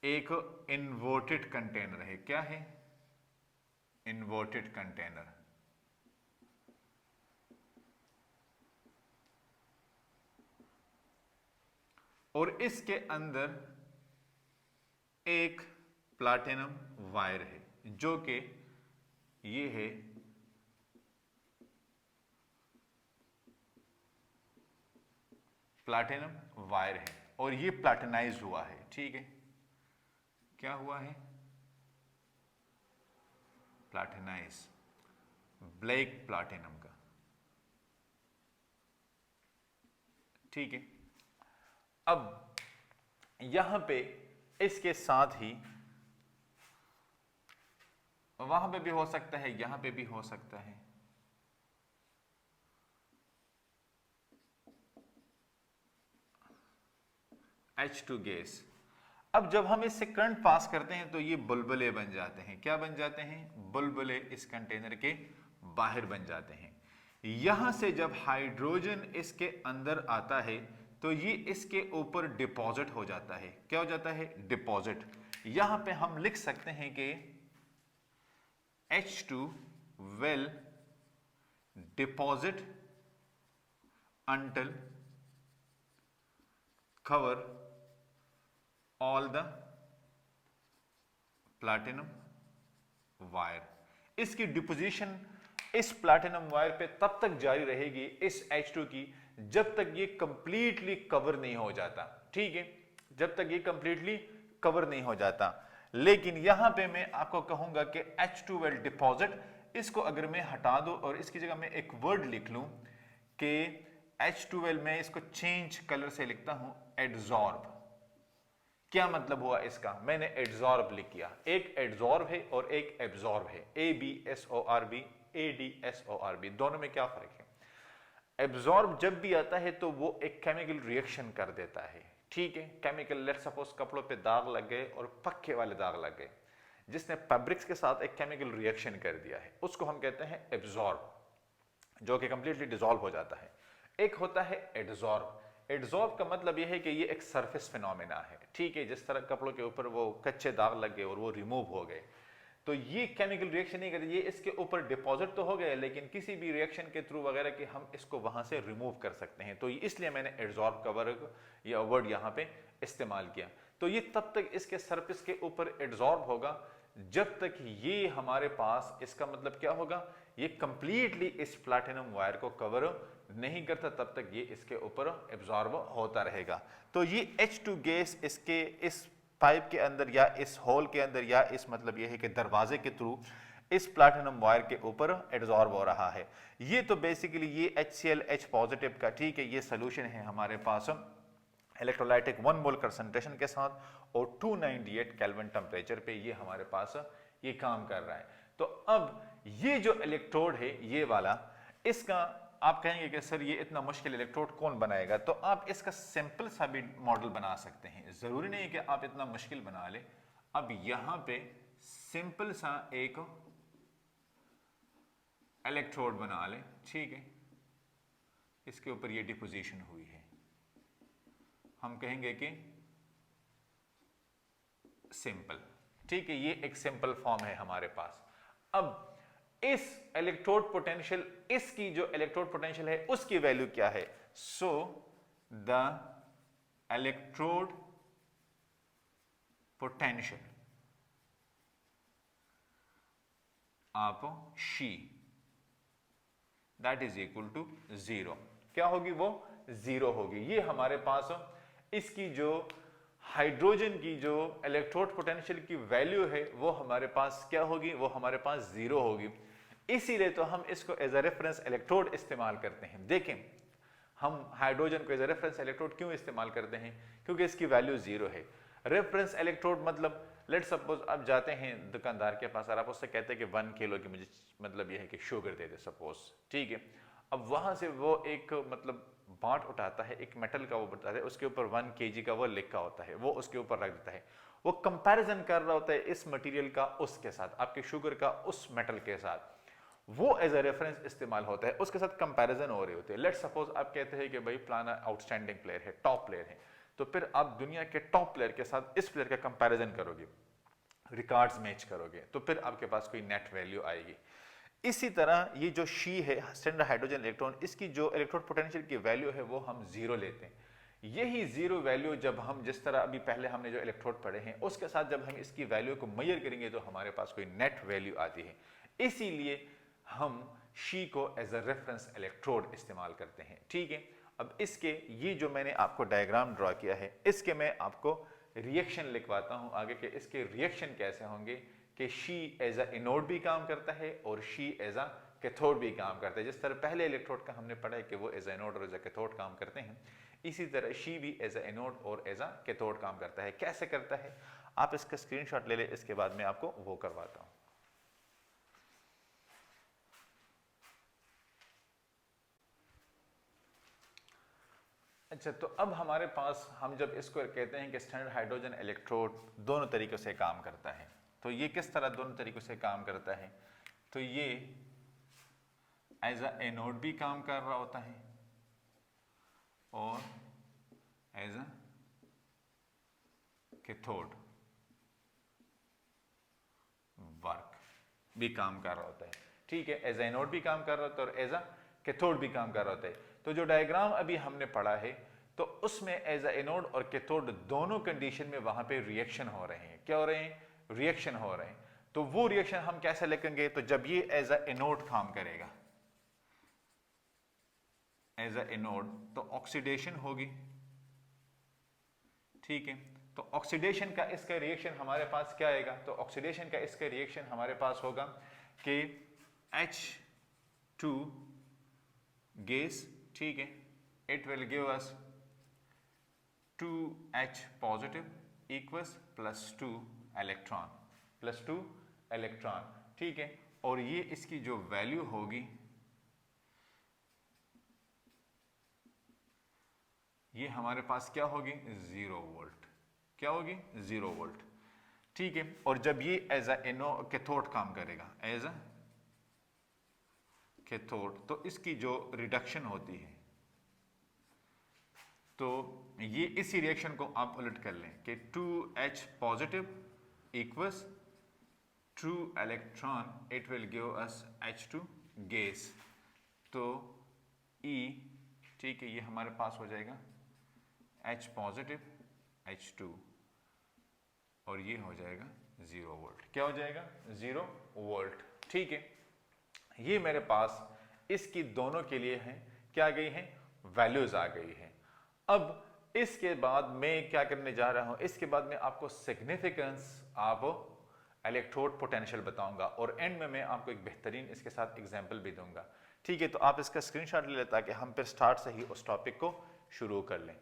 एक इन्वर्टेड कंटेनर है। क्या है इन्वर्टेड कंटेनर। और इसके अंदर एक प्लैटिनम वायर है जो कि ये है प्लैटिनम वायर है और ये प्लैटिनाइज हुआ है। ठीक है, क्या हुआ है प्लैटिनाइज, ब्लैक प्लैटिनम का। ठीक है, अब यहां पे इसके साथ ही वहां पे भी हो सकता है, यहां पे भी हो सकता है। H2 gas. अब जब हम इससे करंट पास करते हैं तो ये बुलबुले बन जाते हैं। क्या बन जाते हैं बुलबुले इस कंटेनर के बाहर बन जाते हैं। यहां से जब हाइड्रोजन इसके अंदर आता है तो ये इसके ऊपर डिपॉजिट हो जाता है। क्या हो जाता है डिपॉजिट। यहां पे हम लिख सकते हैं कि H2 will deposit until cover all the platinum wire। इसकी डिपोजिशन इस प्लैटिनम वायर पे तब तक जारी रहेगी इस H2 की जब तक ये कंप्लीटली कवर नहीं हो जाता। ठीक है, जब तक ये कंप्लीटली कवर नहीं हो जाता। लेकिन यहां पे मैं आपको कहूंगा कि H2 will deposit, इसको अगर मैं हटा दूं और इसकी जगह मैं एक वर्ड लिख लूं कि H2L, मैं इसको चेंज कलर से लिखता हूं एडजॉर्ब। क्या मतलब हुआ इसका, मैंने एडजॉर्ब लिख किया। एक एडजॉर्ब है और एक एब्जॉर्ब है, ABSORB ADSORB, दोनों में क्या फर्क है। एब्जॉर्ब जब भी आता है तो वो एक केमिकल रिएक्शन कर देता है। ठीक है, केमिकल, लेट सपोज कपड़ों पे दाग लग गए और पक्के वाले दाग लग गए, जिसने फैब्रिक्स के साथ एक केमिकल रिएक्शन कर दिया है, उसको हम कहते हैं एब्जॉर्ब, जो कि कंप्लीटली डिसॉल्व हो जाता है। एक होता है एडजॉर्ब। एडजॉर्ब का मतलब यह है कि ये एक सरफेस फिनोमेना है। ठीक है, जिस तरह कपड़ों के ऊपर वो कच्चे दाग लग गए और वो रिमूव हो गए, तो ये केमिकल रिएक्शन नहीं करते, ये इसके ऊपर डिपॉजिट तो हो गए लेकिन किसी भी रिएक्शन के थ्रू वगैरह के हम इसको वहां से रिमूव कर सकते हैं। तो इसलिए मैंने एडजॉर्ब का वर्ड यहाँ पे इस्तेमाल किया। तो ये तब तक इसके सरफेस के ऊपर एडजॉर्ब होगा जब तक ये हमारे पास, इसका मतलब क्या होगा, ये कंप्लीटली इस प्लैटिनम वायर को कवर नहीं करता, तब तक ये इसके ऊपर एब्जॉर्ब होता रहेगा। तो ये H2 गैस इसके इस पाइप के अंदर या इस होल के अंदर या इस मतलब ये है कि दरवाजे के थ्रू इस प्लैटिनम वायर के ऊपर एब्जॉर्ब हो रहा है। ये तो बेसिकली ये HCl H पॉजिटिव का, ठीक है, ये सोल्यूशन है हमारे पास इलेक्ट्रोलाइटिक 1 मोल कंसंट्रेशन के साथ और 298 केल्विन टेम्परेचर पे ये हमारे पास ये काम कर रहा है। तो अब ये जो इलेक्ट्रोड है ये वाला, इसका आप कहेंगे कि सर ये इतना मुश्किल इलेक्ट्रोड कौन बनाएगा, तो आप इसका सिंपल सा भी मॉडल बना सकते हैं, जरूरी नहीं है कि आप इतना मुश्किल बना ले। अब यहां पे सिंपल सा एक इलेक्ट्रोड बना ले, ठीक है, इसके ऊपर ये डिपोजिशन हुई है, हम कहेंगे कि सिंपल, ठीक है, ये एक सिंपल फॉर्म है हमारे पास। अब इस इलेक्ट्रोड पोटेंशियल, इसकी जो इलेक्ट्रोड पोटेंशियल है उसकी वैल्यू क्या है, so the electrode potential of SHE that is equal to 0। क्या होगी, वो 0 होगी। ये हमारे पास इसकी जो हाइड्रोजन की जो इलेक्ट्रोड पोटेंशियल की वैल्यू है वो हमारे पास क्या होगी, वो हमारे पास 0 होगी। इसीलिए तो हम इसको एज अ रेफरेंस इलेक्ट्रोड इस्तेमाल करते हैं। देखें, हम हाइड्रोजन को एज अ रेफरेंस इलेक्ट्रोड क्यों इस्तेमाल करते हैं, क्योंकि इसकी वैल्यू 0 है। रेफरेंस इलेक्ट्रोड मतलब लेट सपोज आप जाते हैं दुकानदार के पास और आप उससे कहते हैं कि 1 किलो की मुझे मतलब यह है कि शुगर दे दे सपोज, ठीक है। अब वहां से वो एक मतलब पार्ट उठाता है एक मेटल का, वो बताता है उसके ऊपर 1 kg का वो लिखा होता है, वो उसके ऊपर रख देता है, वो कंपैरिजन कर रहा होता है इस मटेरियल का उसके साथ, आपके शुगर का उस मेटल के साथ, वो एज ए रेफरेंस इस्तेमाल होता है, उसके साथ कंपैरिजन हो रही होती है। लेट्स सपोज आप कहते हैं कि भाई फलाना आउटस्टैंडिंग प्लेयर है, टॉप प्लेयर है, तो फिर आप दुनिया के टॉप प्लेयर के साथ इस प्लेयर का कंपैरिजन करोगे, रिकॉर्ड्स मैच करोगे, तो फिर आपके पास कोई नेट वैल्यू आएगी। इसी तरह ये जो शी है, स्टैंडर्ड हाइड्रोजन इलेक्ट्रॉन, इसकी जो इलेक्ट्रोड पोटेंशियल की वैल्यू है वो हम जीरो लेते हैं। यही जीरो वैल्यू जब हम जिस तरह अभी पहले हमने जो इलेक्ट्रोड पढ़े हैं उसके साथ जब हम इसकी वैल्यू को मेजर करेंगे तो हमारे पास कोई नेट वैल्यू आती है। इसीलिए हम शी को एज अ रेफरेंस इलेक्ट्रोड इस्तेमाल करते हैं। ठीक है, अब इसके ये जो मैंने आपको डायग्राम ड्रॉ किया है, इसके मैं आपको रिएक्शन लिखवाता हूं आगे के, इसके रिएक्शन कैसे होंगे कि शी एज अ एनोड भी काम करता है और शी एज अ कैथोड भी काम करता है। जिस तरह पहले इलेक्ट्रोड का हमने पढ़ा है कि वो एज अ एनोड और एज अ कैथोड काम करते हैं, इसी तरह शी भी एज अ एनोड और एज अ कैथोड काम करता है। कैसे करता है, आप इसका स्क्रीनशॉट ले लें, इसके बाद मैं आपको वो करवाता हूं। अच्छा, तो अब हमारे पास हम जब इसको कहते हैं कि स्टैंडर्ड हाइड्रोजन इलेक्ट्रोड दोनों तरीकों से काम करता है, तो ये किस तरह दोनों तरीकों से काम करता है, तो ये एज अ एनोड भी काम कर रहा होता है और एज अ कैथोड वर्क भी काम कर रहा होता है। ठीक है, एज एनोड भी काम कर रहा होता है और एज अ कैथोड भी काम कर रहा होता है। तो जो डायग्राम अभी हमने पढ़ा है तो उसमें एज अ एनोड और कैथोड दोनों कंडीशन में वहां पे रिएक्शन हो रहे हैं। क्या हो रहे हैं, रिएक्शन हो रहे हैं। तो वो रिएक्शन हम कैसे लिखेंगे, तो जब ये एज अ एनोड काम करेगा, एज अ एनोड, तो ऑक्सीडेशन होगी। ठीक है, तो ऑक्सीडेशन का इसका रिएक्शन हमारे पास क्या आएगा, तो ऑक्सीडेशन का इसका रिएक्शन हमारे पास होगा कि H2 गैस, ठीक है, it will give us 2H positive equals +2 electron, +2 electron. ठीक है, और ये इसकी जो वैल्यू होगी ये हमारे पास क्या होगी, 0 वोल्ट। क्या होगी, 0 वोल्ट। ठीक है, और जब ये एज अ कैथोड काम करेगा, एज अ कैथोड, तो इसकी जो रिडक्शन होती है, तो ये इसी रिएक्शन को आप उलट कर लें कि 2H positive equals 2 electron, it will give us H2 gas. तो E, ठीक है, ये हमारे पास हो जाएगा H पॉजिटिव H2 और ये हो जाएगा 0 वोल्ट। क्या हो जाएगा, 0 वोल्ट। ठीक है, ये मेरे पास इसकी दोनों के लिए है, क्या आ गई है, वैल्यूज आ गई है। अब इसके बाद मैं क्या करने जा रहा हूं, इसके बाद मैं आपको सिग्निफिकेंस ऑफ इलेक्ट्रोड पोटेंशियल बताऊंगा और एंड में मैं आपको एक बेहतरीन इसके साथ एग्जांपल भी दूंगा। ठीक है, तो आप इसका स्क्रीनशॉट ले लें ताकि हम फिर स्टार्ट से ही उस टॉपिक को शुरू कर लें।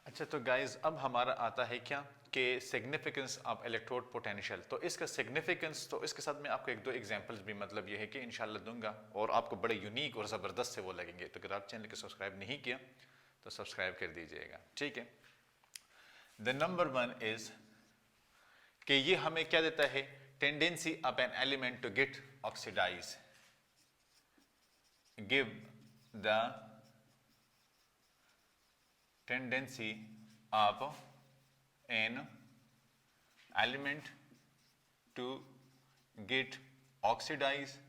अच्छा, तो गाइज अब हमारा आता है क्या कि सिग्निफिकेंस ऑफ इलेक्ट्रोड पोटेंशियल। तो इसका सिग्निफिकेंस, तो इसके साथ मैं आपको एक दो एग्जांपल्स भी मतलब ये है कि इंशाल्लाह दूंगा और आपको बड़े यूनिक और ज़बरदस्त से वो लगेंगे। तो अगर आप चैनल को सब्सक्राइब नहीं किया तो सब्सक्राइब कर दीजिएगा। ठीक है, द नंबर 1 इज कि ये हमें क्या देता है, tendency of an element to get oxidise, give the tendency of an element to get oxidized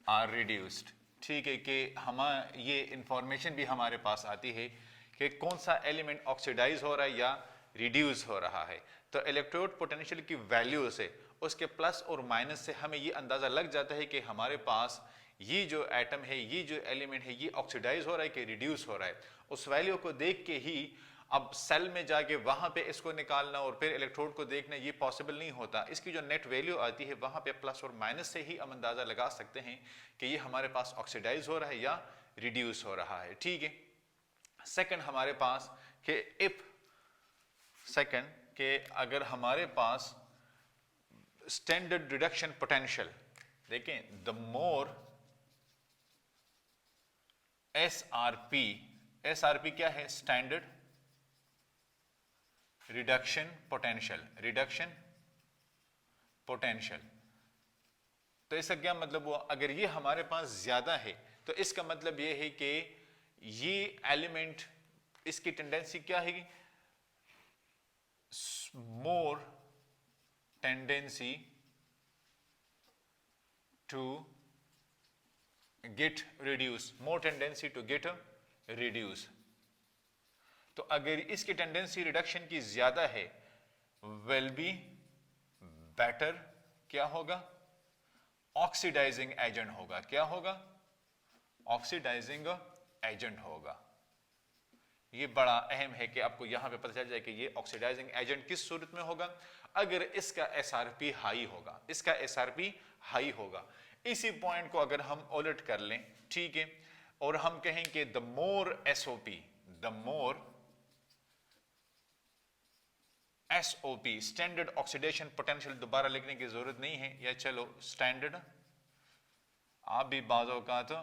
or reduced। ठीक है, कि हम ये इंफॉर्मेशन भी हमारे पास आती है कि कौन सा एलिमेंट ऑक्सीडाइज हो रहा है या रिड्यूस हो रहा है। तो इलेक्ट्रोड पोटेंशियल की वैल्यू से, उसके प्लस और माइनस से हमें ये अंदाजा लग जाता है कि हमारे पास ये जो एटम है, ये जो एलिमेंट है, ये ऑक्सीडाइज हो रहा है कि रिड्यूस हो रहा है। उस वैल्यू को देख के ही अब सेल में जाके वहां पे इसको निकालना और फिर इलेक्ट्रोड को देखना ये पॉसिबल नहीं होता। इसकी जो नेट वैल्यू आती है वहां पे प्लस और माइनस से ही हम अंदाजा लगा सकते हैं कि ये हमारे पास ऑक्सीडाइज हो रहा है या रिड्यूस हो रहा है। ठीक है, सेकंड हमारे पास कि इफ सेकंड के अगर हमारे पास स्टैंडर्ड रिडक्शन पोटेंशियल देखें, द मोर SRP, SRP क्या है? Standard reduction potential, reduction potential. तो इसका क्या मतलब हुआ? अगर ये हमारे पास ज्यादा है तो इसका मतलब ये है कि ये एलिमेंट, इसकी टेंडेंसी क्या है? More tendency to get reduce, more tendency to get reduce. तो अगर इसकी टेंडेंसी रिडक्शन की ज्यादा है, विल बी बेटर, क्या होगा? ऑक्सीडाइजिंग एजेंट होगा। क्या होगा? ऑक्सीडाइजिंग एजेंट होगा। ये बड़ा अहम है कि आपको यहां पे पता चल जाए कि ये ऑक्सीडाइजिंग एजेंट किस सूरत में होगा? अगर इसका SRP हाई होगा, इसका SRP हाई होगा। इसी पॉइंट को अगर हम उलट कर लें, ठीक है, और हम कहें कि the more SOP, the more SOP, standard oxidation potential, दोबारा लिखने की जरूरत नहीं है, या चलो स्टैंडर्ड, आप भी बाज़ों का तो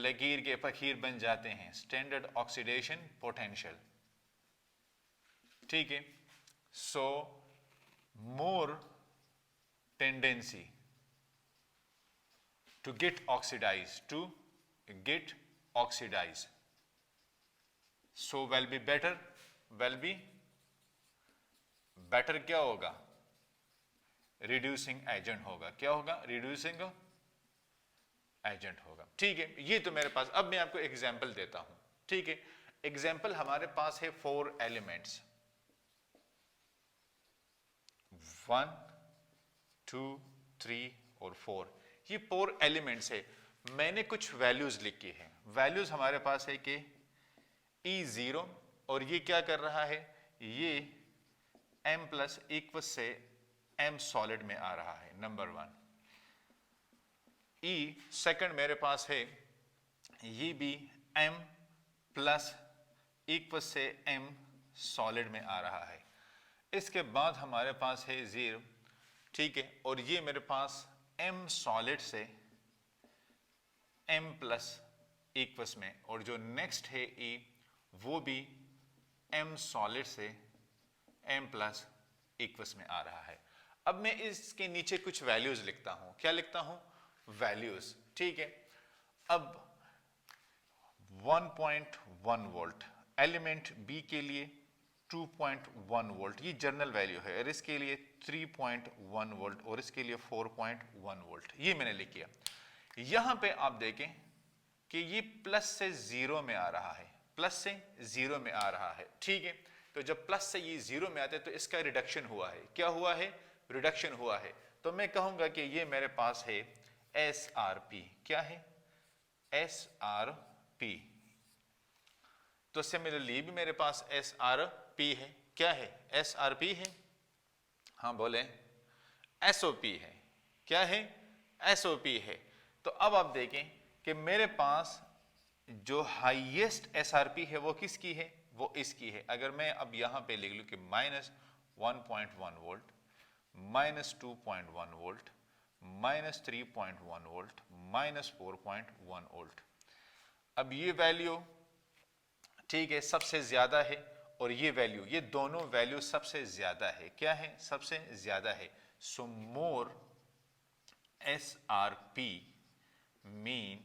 लकीर के फकीर बन जाते हैं, स्टैंडर्ड ऑक्सीडेशन पोटेंशियल, ठीक है। So more tendency to get oxidise, to get oxidise, so will be better, will be better क्या होगा? रिड्यूसिंग एजेंट होगा। क्या होगा? रिड्यूसिंग एजेंट होगा, ठीक है। ये तो मेरे पास, अब मैं आपको एग्जांपल देता हूं, ठीक है। एग्जांपल हमारे पास है 4 एलिमेंट्स, 1 2 3 और 4। ये 4 एलिमेंट्स है। मैंने कुछ वैल्यूज लिखी है। वैल्यूज हमारे पास है कि E0, और ये क्या कर रहा है? ये M प्लस इक्वल से M सॉलिड में आ रहा है, नंबर 1। E सेकंड मेरे पास है, ये भी M प्लस इक्वल से M सॉलिड में आ रहा है। इसके बाद हमारे पास है 0, ठीक है, और ये मेरे पास M सॉलिड से M प्लस इक्वस में, और जो नेक्स्ट है E, वो भी M सॉलिड से M प्लस इक्वस में आ रहा है। अब मैं इसके नीचे कुछ वैल्यूज लिखता हूं। क्या लिखता हूं? वैल्यूज, ठीक है। अब 1.1 वोल्ट एलिमेंट B के लिए, 2.1 वोल्ट ये जनरल वैल्यू है, और इसके लिए 3.1 वोल्ट, और इसके लिए 4.1 वोल्ट, ये मैंने लिख किया। यहां पे आप देखें कि ये प्लस से 0 में आ रहा है, प्लस से 0 में आ रहा है, ठीक है। तो जब प्लस से ये 0 में आते हैं तो इसका रिडक्शन हुआ है। क्या हुआ है? रिडक्शन हुआ है। तो मैं कहूंगा कि ये मेरे पास है SRP। क्या है? SRP। तो सिमिलरली भी मेरे पास SRP है। क्या है? SRP है। हाँ बोले, SOP है। क्या है? SOP है। तो अब आप देखें कि मेरे पास जो हाईएस्ट SRP है वो किसकी है? वो इसकी है। अगर मैं अब यहां पे लिख लूं कि -1.1 वोल्ट, -2.1 वोल्ट, -3.1 वोल्ट, -4.1 वोल्ट। अब ये वैल्यू, ठीक है, सबसे ज्यादा है, और ये वैल्यू, ये दोनों वैल्यू सबसे ज्यादा है। क्या है? सबसे ज्यादा है। सो मोर SRP मीन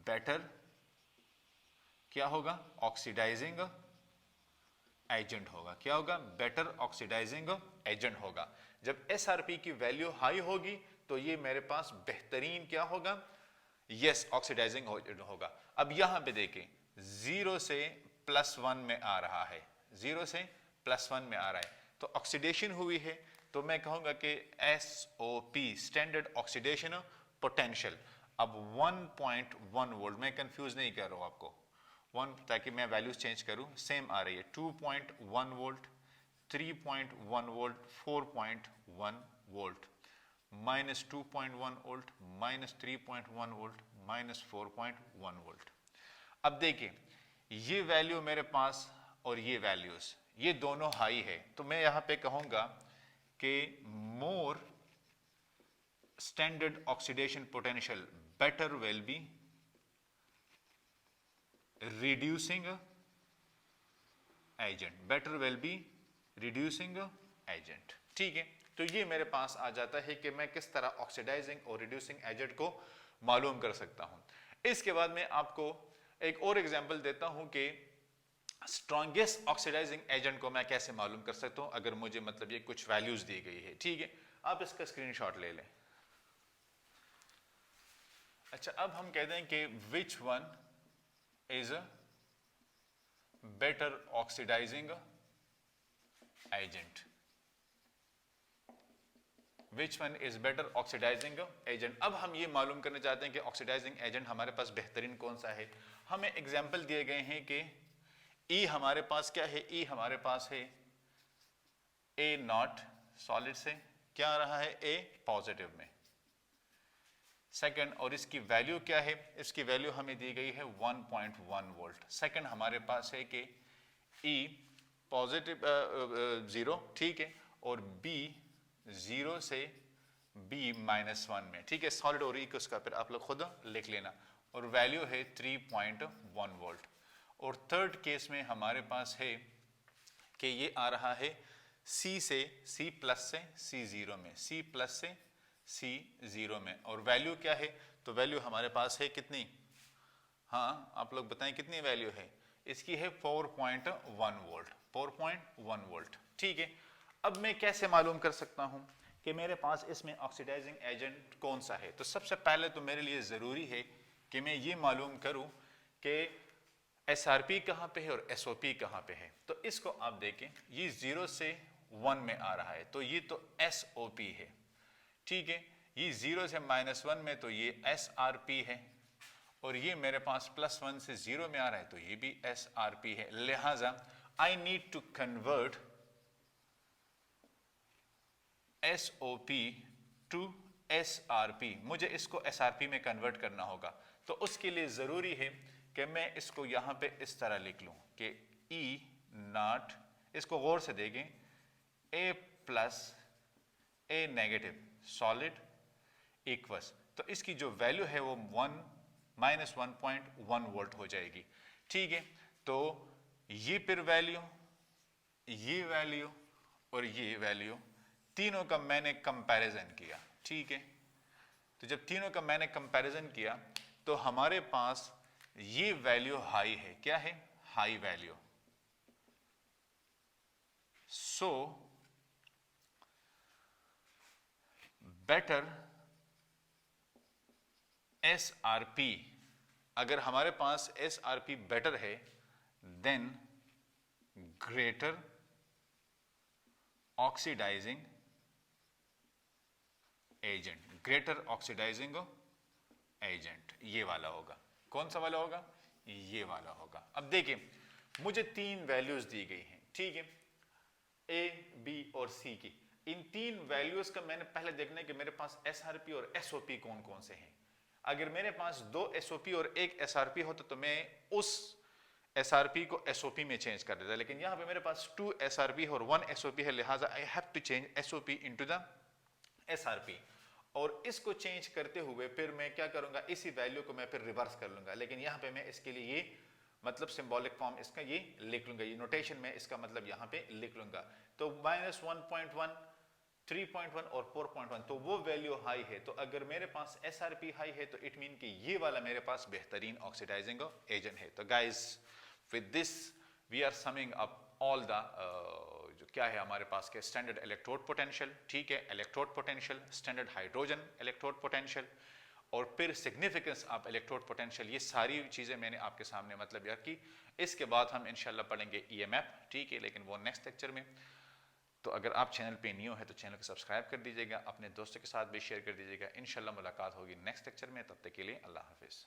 बेटर, क्या होगा? ऑक्सीडाइजिंग एजेंट होगा। क्या होगा? बेटर ऑक्सीडाइजिंग एजेंट होगा। जब SRP की वैल्यू हाई होगी तो ये मेरे पास बेहतरीन क्या होगा? यस, ऑक्सीडाइजिंग होगा। अब यहां पे देखें, 0 से +1 में आ रहा है, 0 से +1 में आ रहा है, तो ऑक्सीडेशन हुई है। तो मैं कहूंगा कि SOP, स्टैंडर्ड ऑक्सीडेशन पोटेंशियल। अब 1.1 वोल्ट, मैं कंफ्यूज नहीं कर रहा हूं आपको, 1, ताकि मैं वैल्यूज चेंज करूं, सेम आ रही है। 2.1 volt, 3.1 volt, 4.1 volt, -2.1 volt, -3.1 volt, -4.1 volt. अब देखिए, ये वैल्यू मेरे पास और ये वैल्यूज, ये दोनों हाई है। तो मैं यहां पे कहूंगा कि मोर standard oxidation potential better will be reducing agent, better will be reducing agent। ठीक है, तो ये मेरे पास आ जाता है कि मैं किस तरह ऑक्सीडाइजिंग और रिड्यूसिंग एजेंट को मालूम कर सकता हूं। इसके बाद मैं आपको एक और एग्जांपल देता हूं कि स्ट्रॉन्गेस्ट ऑक्सीडाइजिंग एजेंट को मैं कैसे मालूम कर सकता हूं अगर मुझे मतलब ये कुछ वैल्यूज दी गई है। ठीक है, आप इसका स्क्रीनशॉट ले लें। अच्छा, अब हम कहते हैं कि which one is a better oxidising agent, which one is better oxidising agent. अब हम ये मालूम करना चाहते हैं कि ऑक्सीडाइजिंग एजेंट हमारे पास बेहतरीन कौन सा है। हमें एग्जाम्पल दिए गए हैं कि E हमारे पास क्या है, E हमारे पास है A नॉट सॉलिड से क्या आ रहा है, A पॉजिटिव में। सेकंड, और इसकी वैल्यू क्या है, इसकी वैल्यू हमें दी गई है 1.1 वोल्ट। सेकंड हमारे पास है कि E पॉजिटिव 0, ठीक है, और B 0 से B -1 में। ठीक है, सॉलिड और E को उसका फिर आप लोग खुद लिख लेना, और वैल्यू है 3.1 वोल्ट। और थर्ड केस में हमारे पास है कि ये आ रहा है C से C प्लस से C0 में, C प्लस से C0 में, और वैल्यू क्या है, तो वैल्यू हमारे पास है कितनी, हाँ आप लोग बताएं कितनी वैल्यू है इसकी, है 4.1 वोल्ट, 4.1 वोल्ट। ठीक है, अब मैं कैसे मालूम कर सकता हूं कि मेरे पास इसमें ऑक्सीडाइजिंग एजेंट कौन सा है। तो सबसे पहले तो मेरे लिए जरूरी है कि मैं ये मालूम करूं कि SRP कहाँ पे है और SOP कहाँ पे है। तो इसको आप देखें, ये 0 से 1 में आ रहा है, तो ये तो SOP है। ठीक है, ये 0 से -1 में, तो ये SRP है, और ये मेरे पास +1 से 0 में आ रहा है, तो ये भी SRP है। लिहाजा I need to convert SOP to SRP, मुझे इसको SRP में कन्वर्ट करना होगा। तो उसके लिए जरूरी है कि मैं इसको यहां पे इस तरह लिख लूं कि E नॉट, इसको गौर से देखें, A plus A negative solid equals, तो इसकी जो वैल्यू है वो 1 वोल्ट हो जाएगी। ठीक है, तो ये फिर वैल्यू, ये वैल्यू और ये वैल्यू, तीनों का मैंने कंपैरिजन किया। ठीक है, तो जब तीनों का मैंने कंपैरिजन किया तो हमारे पास ये वैल्यू हाई है, क्या है, high value. So better SRP, अगर हमारे पास SRP बेटर है, then greater oxidising agent, greater oxidising agent ये वाला होगा। कौन सा वाला होगा, ये वाला होगा। अब देखिए, मुझे 3 वैल्यूज दी गई हैं, ठीक है, A, B और C की। इन 3 वैल्यूज का मैंने पहले देखना है कि मेरे पास SRP और SOP कौन कौन से हैं। अगर मेरे पास 2 SOP और 1 SRP होता तो मैं उस SRP को SOP में चेंज कर देता, लेकिन यहाँ पे मेरे पास 2 SRP और 1 SOP है, लिहाजा I have to change SOP into the SRP। और इसको चेंज करते हुए फिर मैं क्या करूंगा, इसी वैल्यू को मैं फिर रिवर्स कर लूंगा, लेकिन यहाँ पे मैं इसके लिए ये मतलब सिंबॉलिक फॉर्म इसका ये लिख लूंगा, ये नोटेशन में इसका मतलब यहाँ पे लिख लूंगा। तो -1.1, 3.1 और 4.1, तो वो वैल्यू हाई है। तो अगर मेरे पास SRP हाई है तो इट मीन कि ये वाला मेरे पास बेहतरीन ऑक्सीडाइजिंग एजेंट है। तो guys, with this we are summing up all the जो क्या है हमारे पास के स्टैंडर्ड इलेक्ट्रोड पोटेंशियल, ठीक है, electrode potential, standard hydrogen electrode potential, और फिर सिग्निफिकेंस ऑफ इलेक्ट्रोड पोटेंशियल, ये सारी चीज़ें मैंने आपके सामने मतलब यार की। इसके बाद हम इंशाल्लाह पढ़ेंगे EMF, ठीक है, लेकिन वो नेक्स्ट लेक्चर में। तो अगर आप चैनल पे न्यू है तो चैनल को सब्सक्राइब कर दीजिएगा, अपने दोस्तों के साथ भी शेयर कर दीजिएगा। इंशाल्लाह मुलाकात होगी नेक्स्ट लेक्चर में, तब तक के लिए अल्लाह हाफिज़।